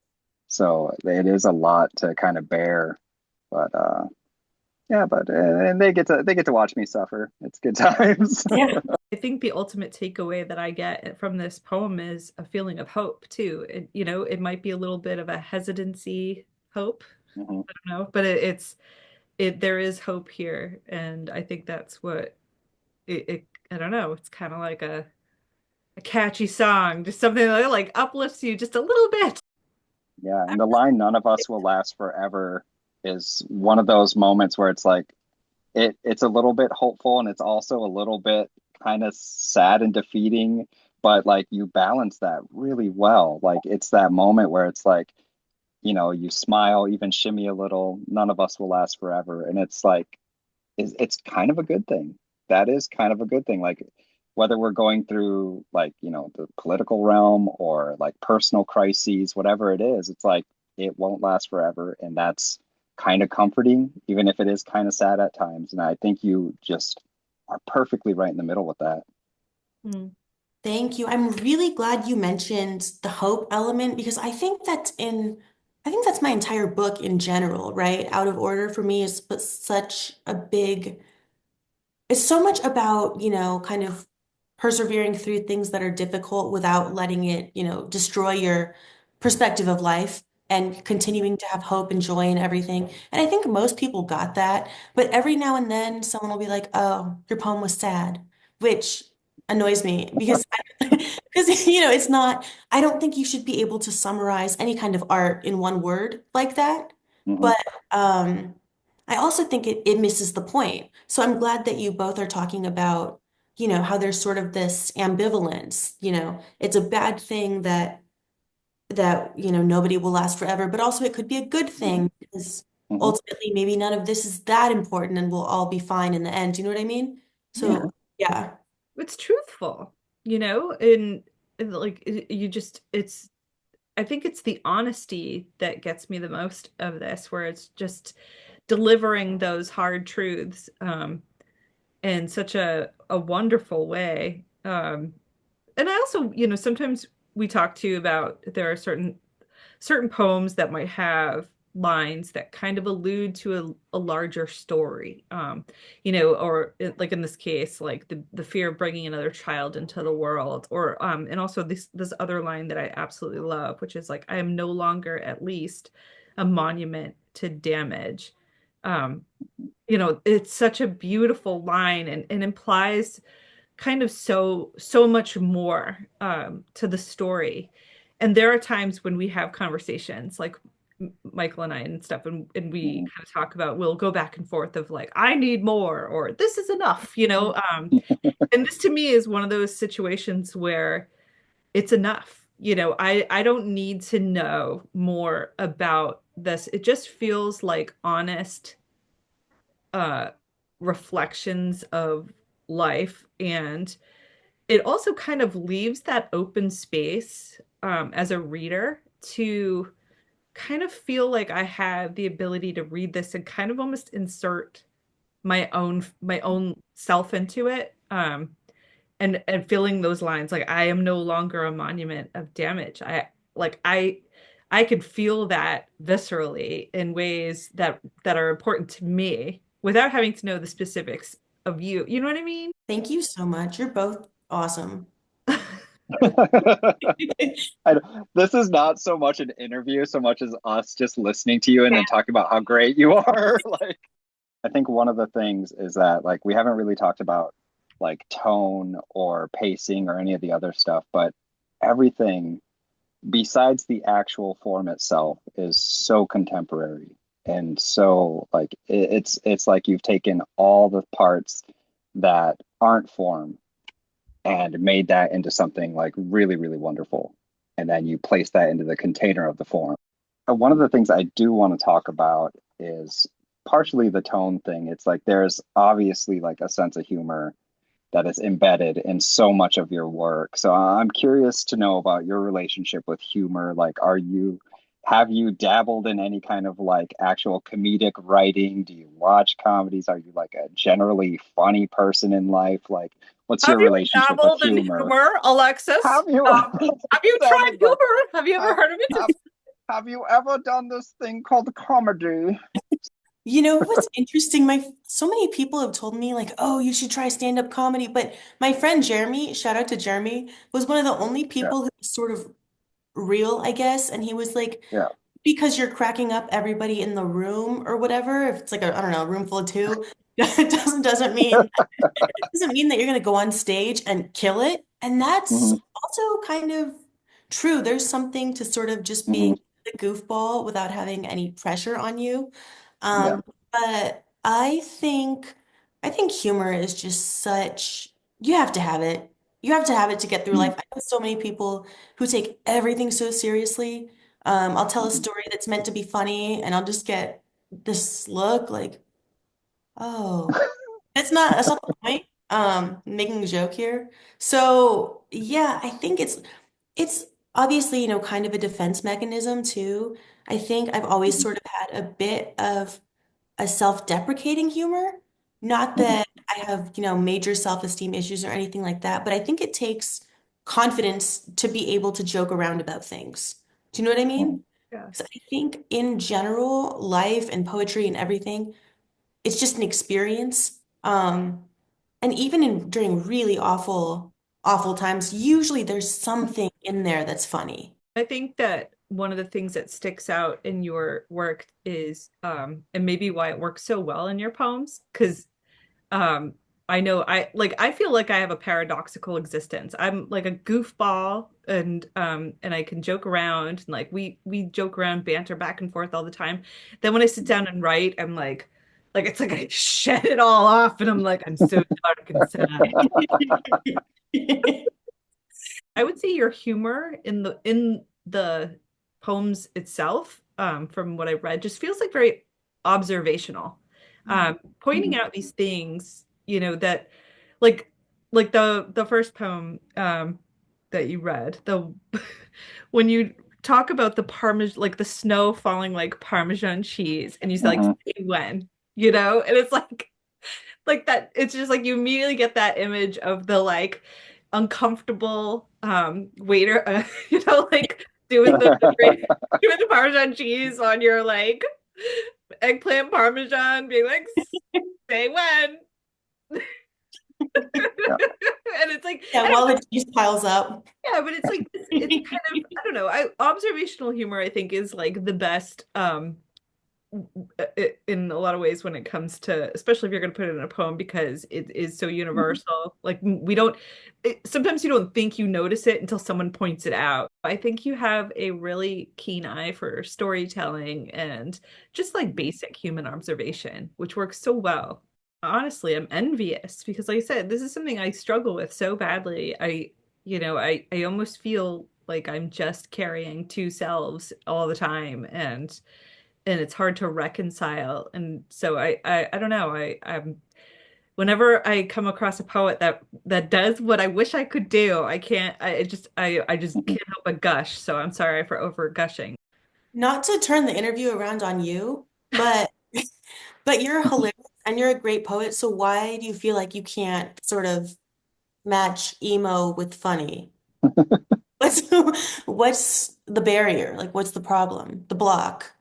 [SPEAKER 1] So it is a lot to kind of bear, but yeah, but and they get to watch me suffer. It's good times.
[SPEAKER 3] yeah.
[SPEAKER 2] I think the ultimate takeaway that I get from this poem is a feeling of hope too. It might be a little bit of a hesitancy hope,
[SPEAKER 1] Mhm.
[SPEAKER 2] I don't know, but it there is hope here, and I think that's what it I don't know, it's kind of like a catchy song, just something that like uplifts you just a little bit.
[SPEAKER 1] Yeah, and the line "None of us will last forever" is one of those moments where it's like it's a little bit hopeful and it's also a little bit kind of sad and defeating, but like you balance that really well. Like it's that moment where it's like, you smile, even shimmy a little, none of us will last forever. And it's like it's kind of a good thing. That is kind of a good thing. Like whether we're going through like, the political realm or like personal crises, whatever it is, it's like it won't last forever. And that's kind of comforting, even if it is kind of sad at times. And I think you just are perfectly right in the middle with that.
[SPEAKER 2] Mm.
[SPEAKER 3] Thank you. I'm really glad you mentioned the hope element because I think that's my entire book in general, right? Out of Order for me is but such a big it's so much about, kind of persevering through things that are difficult without letting it, destroy your perspective of life and continuing to have hope and joy and everything. And I think most people got that, but every now and then someone will be like, "Oh, your poem was sad," which annoys me because because it's not I don't think you should be able to summarize any kind of art in one word like that.
[SPEAKER 1] Hmm.
[SPEAKER 3] But um I also think it misses the point. So I'm glad that you both are talking about, how there's sort of this ambivalence, it's a bad thing that, nobody will last forever, but also it could be a good
[SPEAKER 1] Hmm.
[SPEAKER 3] thing because
[SPEAKER 1] Hmm.
[SPEAKER 3] ultimately maybe none of this is that important and we'll all be fine in the end. You know what I mean?
[SPEAKER 1] Yeah.
[SPEAKER 3] So yeah.
[SPEAKER 2] It's truthful, and like you just it's I think it's the honesty that gets me the most of this, where it's just delivering those hard truths in such a wonderful way. And I also, sometimes we talk too about there are certain poems that might have lines that kind of allude to a larger story, or like in this case, like the fear of bringing another child into the world, or and also this other line that I absolutely love, which is like, I am no longer at least a monument to damage. um it's such a beautiful line, and implies kind of so much more to the story. And there are times when we have conversations like Michael and I and stuff, and we
[SPEAKER 1] Hmm.
[SPEAKER 2] kind of talk about, we'll go back and forth of like, I need more, or this is enough, and this to me is one of those situations where it's enough. I don't need to know more about this. It just feels like honest uh reflections of life, and it also kind of leaves that open space as a reader to kind of feel like I have the ability to read this and kind of almost insert my own self into it, and feeling those lines like, I am no longer a monument of damage. like I could feel that viscerally in ways that are important to me without having to know the specifics of you. You know what I mean?
[SPEAKER 3] Thank you so much. You're both awesome.
[SPEAKER 1] I, this is not so much an interview, so much as us just listening to you and then talking about how great you are. Like, I think one of the things is that like we haven't really talked about like tone or pacing or any of the other stuff, but everything besides the actual form itself is so contemporary and so like it's like you've taken all the parts that aren't form and made that into something like really, really wonderful. And then you place that into the container of the form. One of the things I do want to talk about is partially the tone thing. It's like there's obviously like a sense of humor that is embedded in so much of your work. So I'm curious to know about your relationship with humor. Like, have you dabbled in any kind of like actual comedic writing? Do you watch comedies? Are you like a generally funny person in life? Like, what's
[SPEAKER 2] Have
[SPEAKER 1] your
[SPEAKER 2] you
[SPEAKER 1] relationship with
[SPEAKER 2] dabbled in
[SPEAKER 1] humor?
[SPEAKER 2] humor, Alexis?
[SPEAKER 1] Have you
[SPEAKER 2] Have you tried
[SPEAKER 1] dabbled
[SPEAKER 2] humor?
[SPEAKER 1] the,
[SPEAKER 2] Have you ever
[SPEAKER 1] have,
[SPEAKER 2] heard of
[SPEAKER 1] have,
[SPEAKER 2] it?
[SPEAKER 1] have you ever done this thing called comedy?
[SPEAKER 3] You know what's interesting? My so many people have told me like, "Oh, you should try stand-up comedy." But my friend Jeremy, shout out to Jeremy, was one of the only
[SPEAKER 1] Yeah,
[SPEAKER 3] people who was sort of real, I guess. And he was like,
[SPEAKER 1] yeah.
[SPEAKER 3] because you're cracking up everybody in the room or whatever, if it's like a, I don't know, a room full of two, it doesn't mean that you're going to go on stage and kill it. And that's
[SPEAKER 1] Hmm.
[SPEAKER 3] also kind of true. There's something to sort of just
[SPEAKER 1] Hmm.
[SPEAKER 3] being the goofball without having any pressure on you.
[SPEAKER 1] Yeah.
[SPEAKER 3] But I think humor is just such, you have to have it. You have to have it to get through life.
[SPEAKER 1] Mm-hmm.
[SPEAKER 3] I know so many people who take everything so seriously. I'll tell a
[SPEAKER 1] Mm-hmm.
[SPEAKER 3] story that's meant to be funny, and I'll just get this look like, oh. That's not the point. Making a joke here. So yeah, I think it's obviously, kind of a defense mechanism too. I think I've always
[SPEAKER 1] Hmm.
[SPEAKER 3] sort of had a bit of a self-deprecating humor. Not
[SPEAKER 1] Hmm.
[SPEAKER 3] that I have, major self-esteem issues or anything like that, but I think it takes confidence to be able to joke around about things. Do you know what I
[SPEAKER 1] Hmm.
[SPEAKER 3] mean? So
[SPEAKER 2] Yes.
[SPEAKER 3] I think in general, life and poetry and everything, it's just an experience. And even during really awful, awful times, usually there's something in there that's funny.
[SPEAKER 2] I think that one of the things that sticks out in your work is, and maybe why it works so well in your poems, because um, I know I feel like I have a paradoxical existence. I'm like a goofball and I can joke around and like we joke around, banter back and forth all the time. Then when I sit down and write, I'm like it's like I shed it all off and I'm like I'm so dark and sad. I would say your humor in the poems itself, from what I read, just feels like very observational. Pointing
[SPEAKER 1] Hmm.
[SPEAKER 2] out these things, that like the first poem that you read, the when you talk about the parmesan, like the snow falling like Parmesan cheese, and you say like
[SPEAKER 1] Hmm.
[SPEAKER 2] say when, and it's like that it's just like you immediately get that image of the like uncomfortable waiter like doing the parmesan cheese on your like eggplant parmesan being like say when
[SPEAKER 1] Yeah.
[SPEAKER 2] and it's like
[SPEAKER 3] Yeah,
[SPEAKER 2] I don't
[SPEAKER 3] while
[SPEAKER 2] know,
[SPEAKER 3] the cheese piles up.
[SPEAKER 2] yeah, but it's kind of I don't know, observational humor I think is like the best in a lot of ways when it comes to, especially if you're going to put it in a poem, because it is so
[SPEAKER 1] Hmm.
[SPEAKER 2] universal. Like we don't sometimes you don't think you notice it until someone points it out. I think you have a really keen eye for storytelling and just like basic human observation, which works so well. Honestly, I'm envious because like I said, this is something I struggle with so badly. I almost feel like I'm just carrying two selves all the time, and it's hard to reconcile. And so I don't know. I'm whenever I come across a poet that does what I wish I could do, I can't. I just
[SPEAKER 1] Hmm.
[SPEAKER 2] can't help but gush. So I'm sorry for over gushing.
[SPEAKER 3] Not to turn the interview around on you, but but you're hilarious and you're a great poet, so why do you feel like you can't sort of match emo with funny? What's the barrier? Like, what's the problem? The block?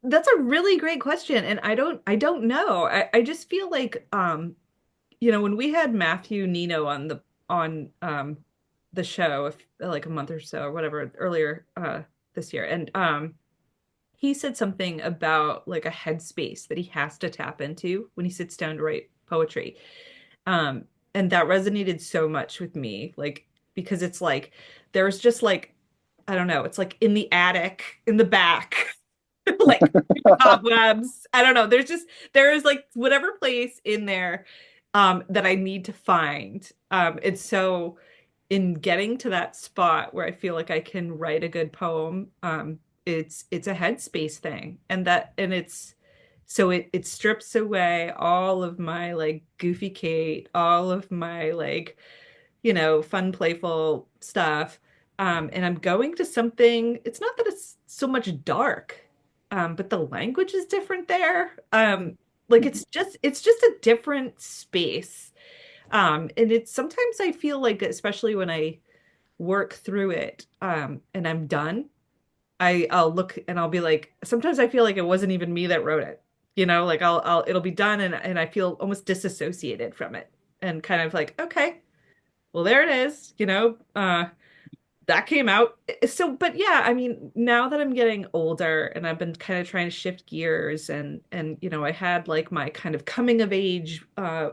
[SPEAKER 2] That's a really great question, and I don't know. I just feel like when we had Matthew Nienow on the show like a month or so or whatever earlier this year, and he said something about like a headspace that he has to tap into when he sits down to write poetry. Um, and that resonated so much with me, like because it's like there's just like I don't know, it's like in the attic, in the back, like cobwebs. I don't know. There is like whatever place in there that I need to find. It's so in getting to that spot where I feel like I can write a good poem, it's a headspace thing. And it's so it strips away all of my like goofy Kate, all of my like, fun, playful stuff. And I'm going to something, it's not that it's so much dark, but the language is different there. Like it's just a different space. And it's sometimes I feel like, especially when I work through it, and I'm done, I'll look and I'll be like, sometimes I feel like it wasn't even me that wrote it. Like it'll be done and I feel almost disassociated from it and kind of like, okay, well there it is, that came out. So, but yeah, I mean, now that I'm getting older and I've been kind of trying to shift gears and I had like my kind of coming of age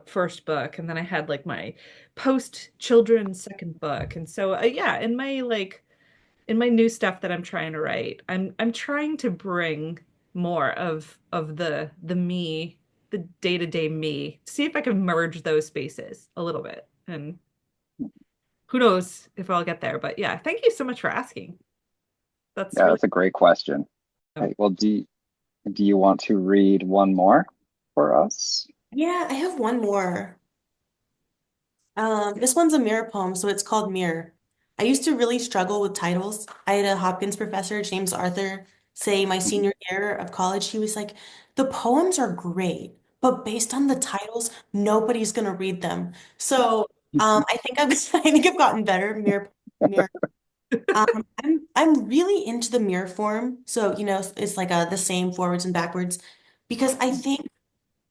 [SPEAKER 2] first book, and then I had like my post children's second book. And so yeah, in my new stuff that I'm trying to write, I'm trying to bring more of the me, the day-to-day me, see if I can merge those spaces a little bit. And who knows if I'll get there. But yeah, thank you so much for asking. That's
[SPEAKER 1] Yeah,
[SPEAKER 2] really
[SPEAKER 1] that's a great question. Right. Well, do you want to read one more for us?
[SPEAKER 3] Yeah, I have one more. This one's a mirror poem, so it's called Mirror. I used to really struggle with titles. I had a Hopkins professor, James Arthur, say my senior year of college, he was like, the poems are great, but based on the titles, nobody's gonna read them. So I think I've I think I've gotten better. Mirror. I'm really into the mirror form. So, it's like the same forwards and backwards because I think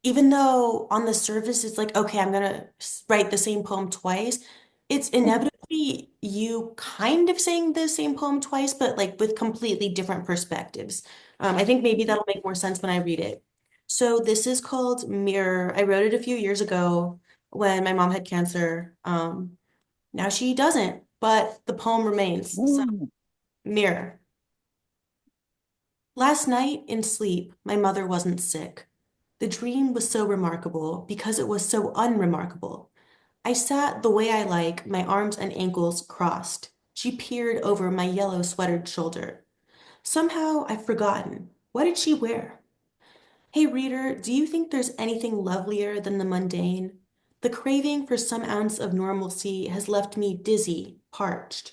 [SPEAKER 3] even though on the surface it's like, okay, I'm gonna write the same poem twice, it's inevitably you kind of saying the same poem twice, but like with completely different perspectives. I think maybe that'll make more sense when I read it. So this is called Mirror. I wrote it a few years ago when my mom had cancer. Now she doesn't, but the poem remains. So,
[SPEAKER 1] Ooh.
[SPEAKER 3] Mirror. Last night in sleep, my mother wasn't sick. The dream was so remarkable because it was so unremarkable. I sat the way I like, my arms and ankles crossed. She peered over my yellow sweatered shoulder. Somehow I've forgotten. What did she wear? Hey, reader, do you think there's anything lovelier than the mundane? The craving for some ounce of normalcy has left me dizzy, parched.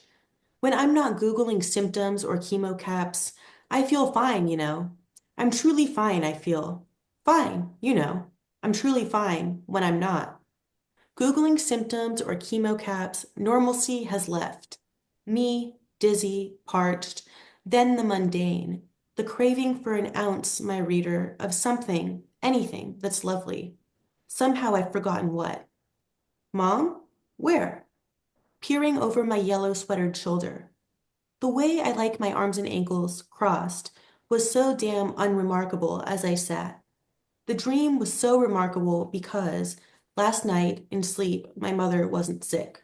[SPEAKER 3] When I'm not Googling symptoms or chemo caps, I feel fine. I'm truly fine, I feel. Fine. I'm truly fine when I'm not. Googling symptoms or chemo caps, normalcy has left. Me, dizzy, parched, then the mundane, the craving for an ounce, my reader, of something, anything that's lovely. Somehow I've forgotten what. Mom? Where? Peering over my yellow sweatered shoulder. The way I like my arms and ankles crossed was so damn unremarkable as I sat. The dream was so remarkable because last night in sleep, my mother wasn't sick.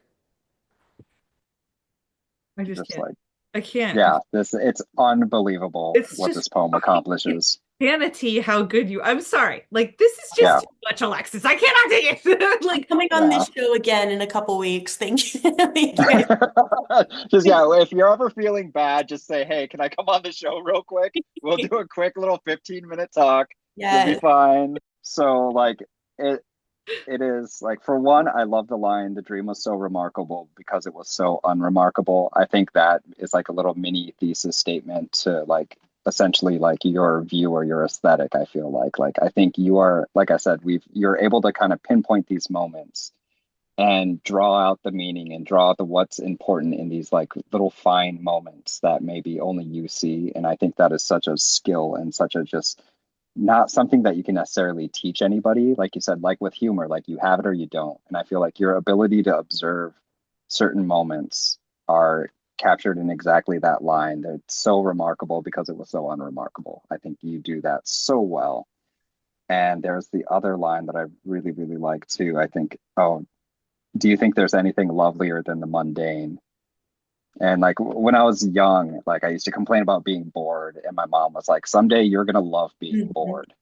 [SPEAKER 2] I just
[SPEAKER 1] Just
[SPEAKER 2] can't.
[SPEAKER 1] like,
[SPEAKER 2] I can't.
[SPEAKER 1] yeah, it's unbelievable
[SPEAKER 2] It's
[SPEAKER 1] what
[SPEAKER 2] just
[SPEAKER 1] this poem
[SPEAKER 2] fucking
[SPEAKER 1] accomplishes.
[SPEAKER 2] insanity how good you. I'm sorry. Like this is
[SPEAKER 1] Yeah,
[SPEAKER 2] just too much, Alexis. I cannot take it.
[SPEAKER 3] I'm
[SPEAKER 2] Like
[SPEAKER 3] coming on
[SPEAKER 1] yeah.
[SPEAKER 3] this show again in a couple weeks. Thank you. Thank you guys.
[SPEAKER 1] Just yeah, if you're ever feeling bad, just say, "Hey, can I come on the show real quick? We'll do a quick little 15-minute talk. You'll be
[SPEAKER 3] Yes.
[SPEAKER 1] fine." So like it it is like for one, I love the line, "The dream was so remarkable because it was so unremarkable." I think that is like a little mini thesis statement to like essentially like your view or your aesthetic. I feel like I think you are, like I said, you're able to kind of pinpoint these moments and draw out the meaning and draw out the what's important in these like little fine moments that maybe only you see. And I think that is such a skill and such a just not something that you can necessarily teach anybody. Like you said, like with humor, like you have it or you don't. And I feel like your ability to observe certain moments are captured in exactly that line. They're so remarkable because it was so unremarkable. I think you do that so well. And there's the other line that I really, really like too. I think, oh, do you think there's anything lovelier than the mundane? And like when I was young, like I used to complain about being bored, and my mom was like, someday you're gonna love being
[SPEAKER 3] Mhm.
[SPEAKER 1] bored.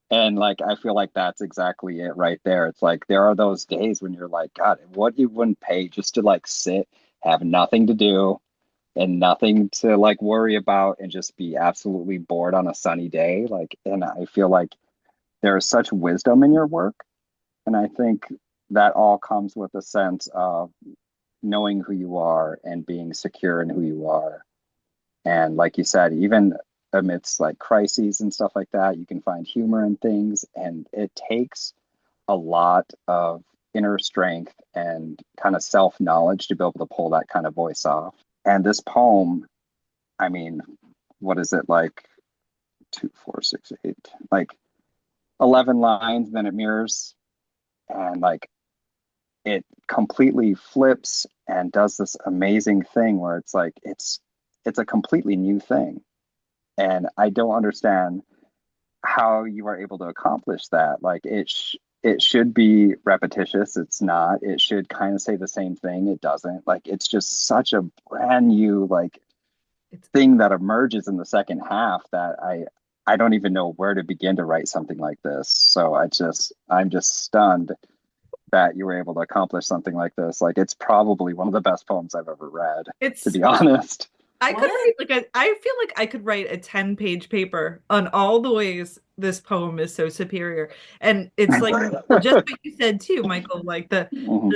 [SPEAKER 1] And like I feel like that's exactly it right there. It's like there are those days when you're like, God, what you wouldn't pay just to like sit, have nothing to do and nothing to like worry about and just be absolutely bored on a sunny day. Like, and I feel like there is such wisdom in your work. And I think that all comes with a sense of knowing who you are and being secure in who you are. And like you said, even amidst like crises and stuff like that, you can find humor in things. And it takes a lot of inner strength and kind of self knowledge to be able to pull that kind of voice off. And this poem, I mean, what is it like? Two, four, six, eight, like 11 lines, then it mirrors. And like it completely flips and does this amazing thing where it's like it's a completely new thing. And I don't understand how you are able to accomplish that. Like it should be repetitious. It's not. It should kind of say the same thing. It doesn't. Like it's just such a brand new like
[SPEAKER 2] It's
[SPEAKER 1] thing that emerges in the second half that I don't even know where to begin to write something like this. So I'm just stunned that you were able to accomplish something like this. Like it's probably one of the best poems I've ever read, to
[SPEAKER 2] it's
[SPEAKER 1] be honest.
[SPEAKER 2] I could
[SPEAKER 3] What?
[SPEAKER 2] write like I feel like I could write a 10-page paper on all the ways this poem is so superior. And it's like just what you said too, Michael, like
[SPEAKER 1] Mhm.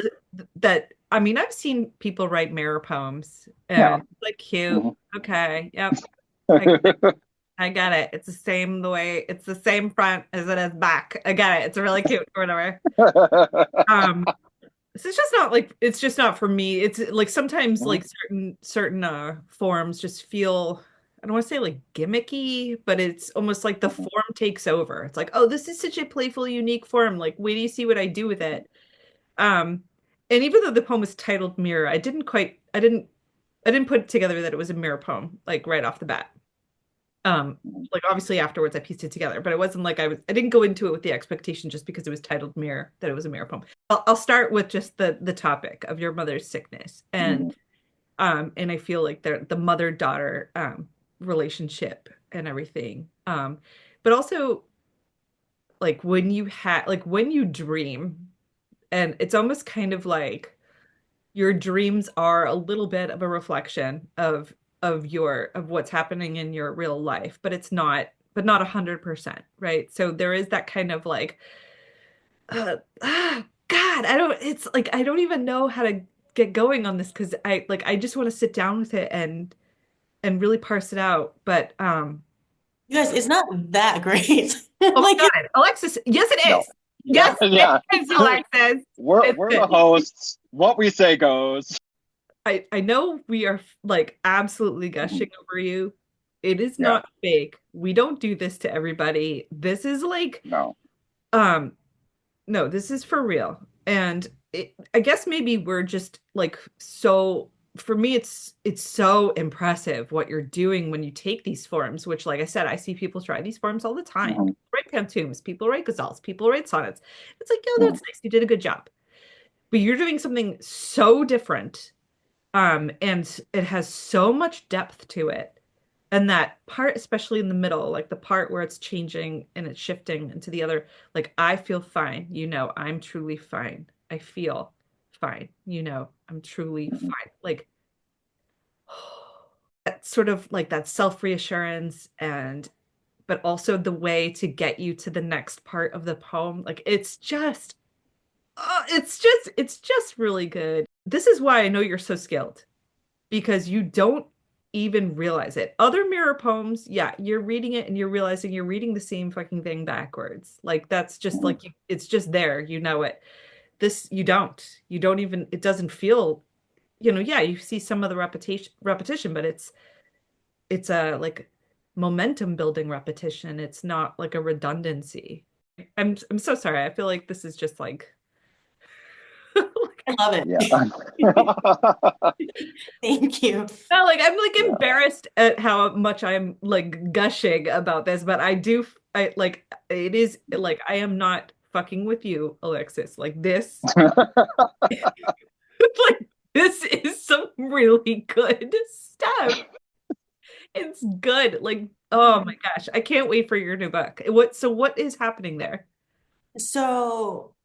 [SPEAKER 2] that I mean, I've seen people write mirror poems
[SPEAKER 1] Yeah.
[SPEAKER 2] and it's like cute.
[SPEAKER 1] Mhm.
[SPEAKER 2] Okay, yep. I I get it. It's the same the way it's the same front as it is back. I get it. It's really cute or whatever. Um, it's just not like it's just not for me. It's like sometimes like certain forms just feel I don't want to say like gimmicky, but it's almost like the form takes over. It's like, oh, this is such a playful, unique form. Like, wait do you see what I do with it? Um, and even though the poem was titled Mirror, I didn't put together that it was a mirror poem, like right off the bat. Um, like obviously afterwards I pieced it together, but it wasn't like I didn't go into it with the expectation just because it was titled Mirror that it was a mirror poem. I'll start with just the topic of your mother's sickness and I feel like the mother-daughter relationship and everything. But also like when you dream and it's almost kind of like your dreams are a little bit of a reflection of what's happening in your real life, but it's not but not 100%, right? So there is that kind of like God, I don't it's like I don't even know how to get going on this because I just want to sit down with it and really parse it out. But
[SPEAKER 3] You guys, it's not that great.
[SPEAKER 2] oh
[SPEAKER 3] Like,
[SPEAKER 2] my God, Alexis, yes it
[SPEAKER 1] No.
[SPEAKER 2] is.
[SPEAKER 1] Yeah,
[SPEAKER 2] Yes, it
[SPEAKER 1] yeah.
[SPEAKER 2] is, Alexis. It's
[SPEAKER 1] We're the
[SPEAKER 2] good.
[SPEAKER 1] hosts. What we say goes.
[SPEAKER 2] I know we are like absolutely
[SPEAKER 1] Mhm.
[SPEAKER 2] gushing over you. It is
[SPEAKER 1] Yeah,
[SPEAKER 2] not fake. We don't do this to everybody. This is like
[SPEAKER 1] no.
[SPEAKER 2] um no, this is for real. And I guess maybe we're just like so for me it's so impressive what you're doing when you take these forms, which like I said, I see people try these forms all the time.
[SPEAKER 1] Mhm.
[SPEAKER 2] People write pantoums, people write ghazals, people write sonnets. It's like, yo,
[SPEAKER 1] Mhm.
[SPEAKER 2] that's nice. You did a good job. But you're doing something so different and it has so much depth to it. And that part, especially in the middle, like the part where it's changing and it's shifting into the other, like I feel fine, I'm truly fine. I feel fine, I'm truly
[SPEAKER 1] Mhm.
[SPEAKER 2] fine. Like that sort of like that self-reassurance and but also the way to get you to the next part of the poem. Like it's just really good. This is why I know you're so skilled because you don't even realize it. Other mirror poems, yeah, you're reading it and you're realizing you're reading the same fucking thing backwards. Like that's just
[SPEAKER 1] Mhm.
[SPEAKER 2] like it's just there, you know it. this you don't even, it doesn't feel, yeah, you see some of the repetition, but it's a like momentum building repetition. It's not like a redundancy. I'm so sorry. I feel like this is just like
[SPEAKER 3] I love
[SPEAKER 1] Yeah.
[SPEAKER 3] it. Thank you.
[SPEAKER 2] no, like I'm like
[SPEAKER 1] Yeah.
[SPEAKER 2] embarrassed at how much I'm like gushing about this, but I like it is like I am not fucking with you, Alexis. Like this, like this is some really good stuff. It's good. Like, oh my gosh, I can't wait for your new book. What is happening there?
[SPEAKER 3] So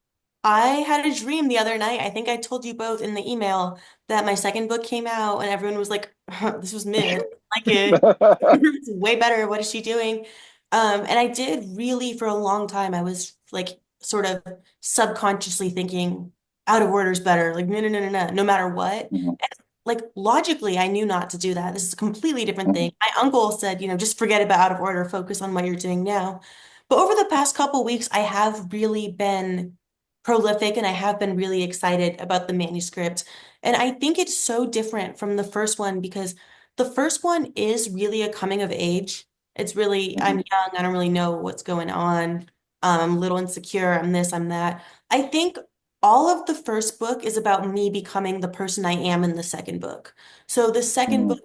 [SPEAKER 3] I had a dream the other night. I think I told you both in the email that my second book came out and everyone was like, this was mid. I like it. It's way better. What is she doing? And I did really for a long time. I was like sort of subconsciously thinking out of order is better. Like, no, no, no, no, no, no matter what.
[SPEAKER 1] Mhm,
[SPEAKER 3] And, like logically, I knew not to do that. This is a completely different
[SPEAKER 1] mhm,
[SPEAKER 3] thing. My uncle said, just forget about out of order, focus on what you're doing now. But over the past couple weeks, I have really been prolific and I have been really excited about the manuscript. And I think it's so different from the first one because the first one is really a coming of age. It's really, I'm
[SPEAKER 1] mhm,
[SPEAKER 3] young, I don't really know what's going on. I'm a little insecure, I'm this, I'm that. I think all of the first book is about me becoming the person I am in the second book. So the second
[SPEAKER 1] mhm,
[SPEAKER 3] book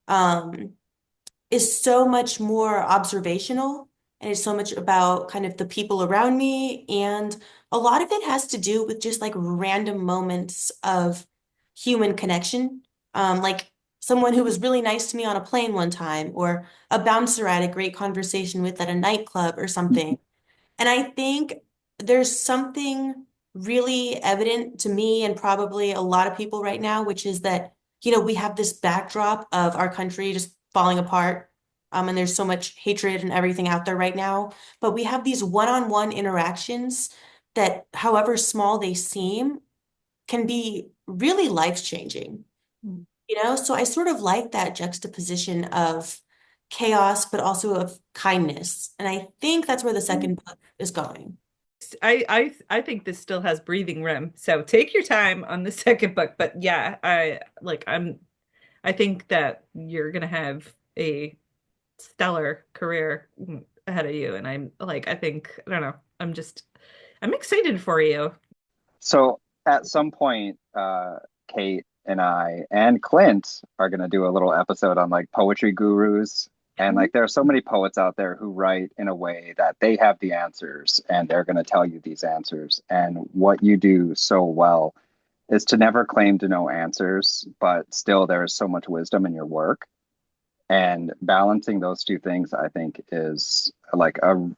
[SPEAKER 3] um, is so much more observational and is so much about kind of the people around me. And a lot of it has to do with just like random moments of human connection. Like someone who was really nice to me on a plane one time, or a bouncer I had a great conversation with at a nightclub or something. And I think there's something really evident to me and probably a lot of people right now, which is that, we have this backdrop of our country just falling apart. And there's so much hatred and everything out there right now. But we have these one-on-one interactions that, however small they seem, can be really life-changing.
[SPEAKER 2] Mm.
[SPEAKER 3] So I sort of like that juxtaposition of chaos, but also of kindness. And I think that's where the
[SPEAKER 1] mhm.
[SPEAKER 3] second book is going.
[SPEAKER 2] I think this still has breathing room. So take your time on the second book. But yeah, I think that you're gonna have a stellar career ahead of you. And I don't know, I'm excited for you.
[SPEAKER 1] So at some point, Kate and I and Clint are going to do a little episode on like poetry gurus. And like there are so many poets out there who write in a way that they have the answers and they're going to tell you these answers. And what you do so well is to never claim to know answers, but still there is so much wisdom in your work. And balancing those two things, I think, is like a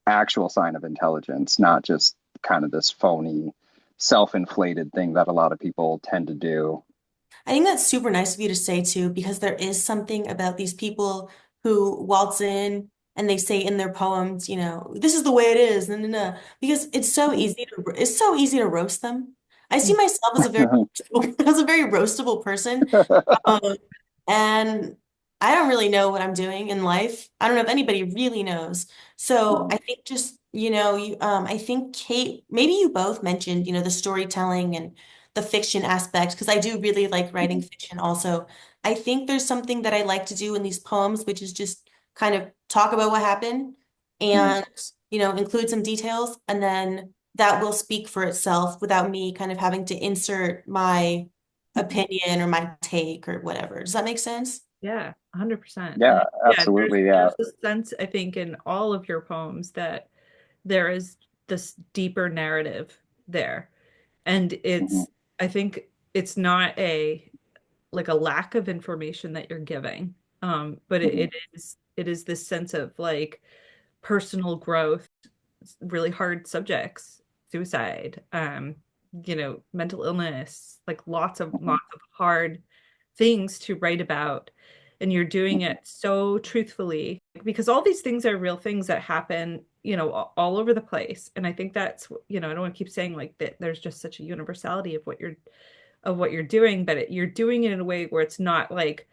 [SPEAKER 1] actual sign of intelligence, not just kind of this phony, self-inflated thing that a lot of people tend to do.
[SPEAKER 3] I think that's super nice of you to say too, because there is something about these people who waltz in and they say in their poems, this is the way it is, no, no, no, because it's so easy to roast them. I see myself as a very as a very roastable person, um, and I don't really know what I'm doing in life. I don't know if anybody really knows. So I think just, I think Kate, maybe you both mentioned, the storytelling and the fiction aspect, because I do really like writing fiction also. I think there's something that I like to do in these poems, which is just kind of talk about what happened and, include some details, and then that will speak for itself without me kind of having to insert my opinion or my take or whatever. Does that make sense?
[SPEAKER 2] Yeah, 100%.
[SPEAKER 1] Yeah,
[SPEAKER 2] And yeah,
[SPEAKER 1] absolutely. Yeah.
[SPEAKER 2] there's a sense, I think, in all of your poems that there is this deeper narrative there. And
[SPEAKER 1] Mhm,
[SPEAKER 2] I think it's not a like a lack of information that you're giving. But
[SPEAKER 1] mhm,
[SPEAKER 2] it is this sense of like personal growth, really hard subjects, suicide, mental illness, like
[SPEAKER 1] mhm,
[SPEAKER 2] lots of hard things to write about. And you're doing
[SPEAKER 1] mhm.
[SPEAKER 2] it so truthfully because all these things are real things that happen, all over the place. And I think that's, I don't want to keep saying like that there's just such a universality of what you're doing, but you're doing it in a way where it's not like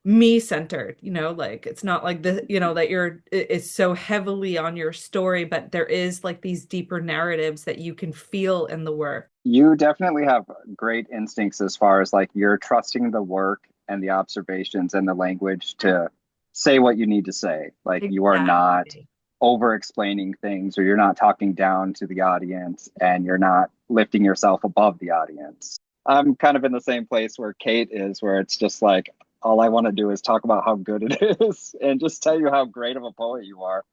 [SPEAKER 2] me centered, like it's not like the, that it's so heavily on your story, but there is like these deeper narratives that you can feel in the work.
[SPEAKER 1] You definitely have great instincts as far as like you're trusting the work and the observations and the language to say what you need to say. Like you are not over explaining things, or you're not talking down to the audience, and you're not lifting yourself above the audience. I'm kind of in the same place where Kate is, where it's just like, all I want to do is talk about how good it is and just tell you how great of a poet you are.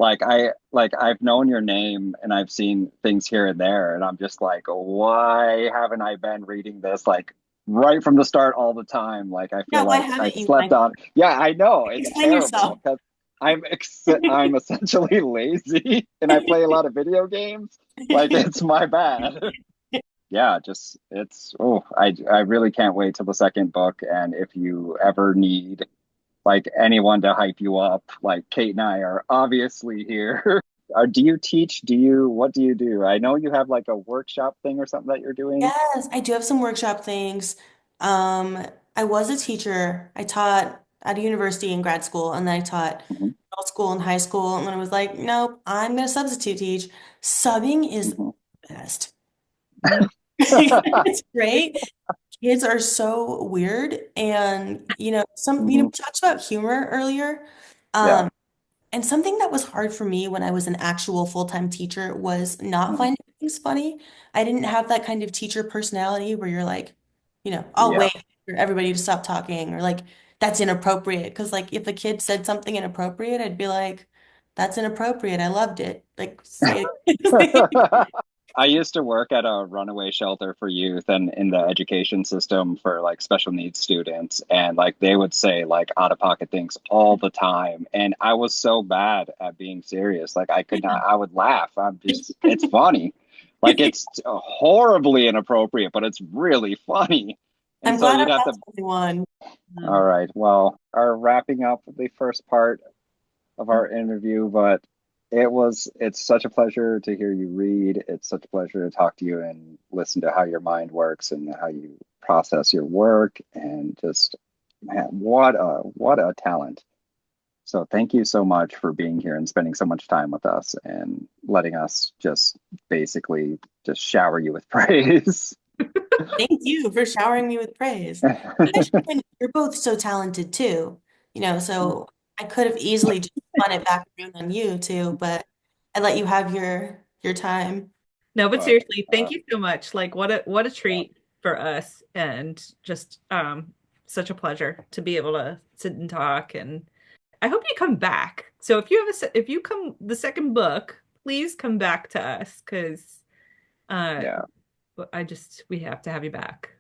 [SPEAKER 1] I've known your name and I've seen things here and there, and I'm just like, why haven't I been reading this like right from the start all the time? Like I feel like I slept on. Yeah, I know. It's terrible because I'm essentially lazy and I play a lot of video games. Like it's my bad. Yeah, I really can't wait till the second book. And if you ever need like anyone to hype you up, like Kate and I are obviously here. Do you teach? What do you do? I know you have like a workshop thing or something that you're doing.
[SPEAKER 3] Yes, I do have some workshop things. I was a teacher. I taught at a university in grad school, and then I taught middle school and high school. And then I was like, nope, I'm going to substitute teach. Subbing is the best. It's great. Kids are so weird, and we talked about humor earlier. And something that was hard for me when I was an actual full-time teacher was not finding things funny. I didn't have that kind of teacher personality where you're like, I'll wait for everybody to stop talking, or like that's inappropriate. Because like if a kid said something inappropriate, I'd be like, that's inappropriate. I loved it. Like say it.
[SPEAKER 1] I used to work at a runaway shelter for youth and in the education system for like special needs students. And like they would say like out of pocket things all the time. And I was so bad at being serious. Like I could not, I would laugh. It's funny. Like it's horribly inappropriate, but it's really funny. And
[SPEAKER 3] I'm glad you'd have to one.
[SPEAKER 1] All right. Well, are wrapping up the first part of our interview, but it's such a pleasure to hear you read. It's such a pleasure to talk to you and listen to how your mind works and how you process your work, and just, man, what a talent. So thank you so much for being here and spending so much time with us and letting us just basically just shower you with praise.
[SPEAKER 3] Thank you for showering me with praise. You're both so talented too, so I could have easily just spun it back around on you too, but I let you have your time.
[SPEAKER 2] No, but seriously, thank you so much. Like what a treat for us, and just such a pleasure to be able to sit and talk. And I hope you come back. So if you come the second book, please come back to us, because we have to have you back.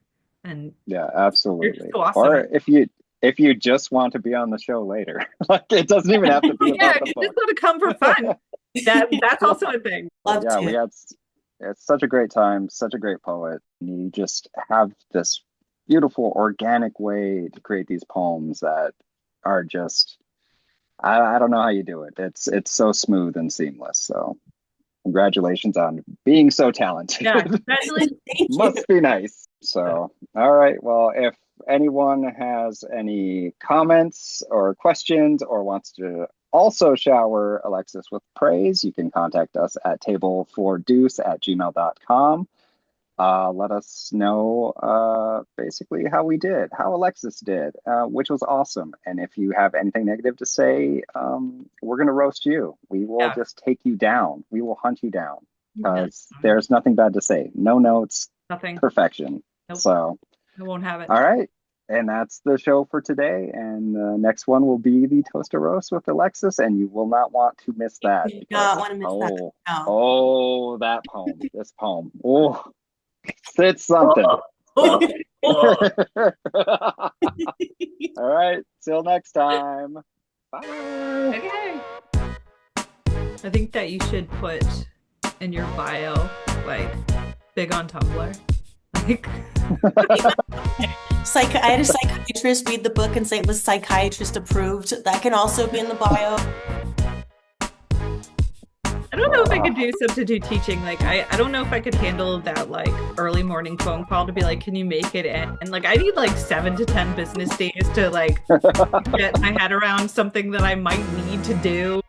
[SPEAKER 2] And
[SPEAKER 1] yeah, absolutely.
[SPEAKER 2] So awesome.
[SPEAKER 1] Or if you just want to be on the show later, like it doesn't even have to be about the book.
[SPEAKER 2] You just want to come for fun. That's also a thing.
[SPEAKER 1] It's such a great time, such a great poet. You just have this beautiful organic way to create these poems that are just, I don't know how you do it. It's so smooth and seamless. So congratulations on being so talented.
[SPEAKER 2] Yeah, congratulations.
[SPEAKER 1] Must be nice. So, all right. Well, if anyone has any comments or questions, or wants to also shower Alexis with praise, you can contact us at tableforDeuce@gmail.com. Let us know basically how Alexis did, which was awesome. And if you have anything negative to say, we're going to roast you. We will just take you down. We will hunt you down, because there's nothing bad to say. No notes.
[SPEAKER 2] Nothing.
[SPEAKER 1] Perfection. Nope. So
[SPEAKER 2] I won't have it.
[SPEAKER 1] All right. And that's the show for today. And the next one will be the Toaster Roast with Alexis, and you will not want to miss that.
[SPEAKER 3] You do not want to miss that. No.
[SPEAKER 1] Oh, that poem. This poem. Oh, it's something. All right. Till next time. Bye.
[SPEAKER 2] Okay. I think that you should put in your bio, like, big on Tumbler. Like...
[SPEAKER 3] I had a psychiatrist read the book and say it was psychiatrist approved. That can also be in the bio.
[SPEAKER 2] I don't know if I could do substitute teaching. Like, I don't know if I could handle that, like, early morning phone call to be like, can you make it in? And, like, I need, like, 7 to 10 business days to, like, get my head around something that I might need to do.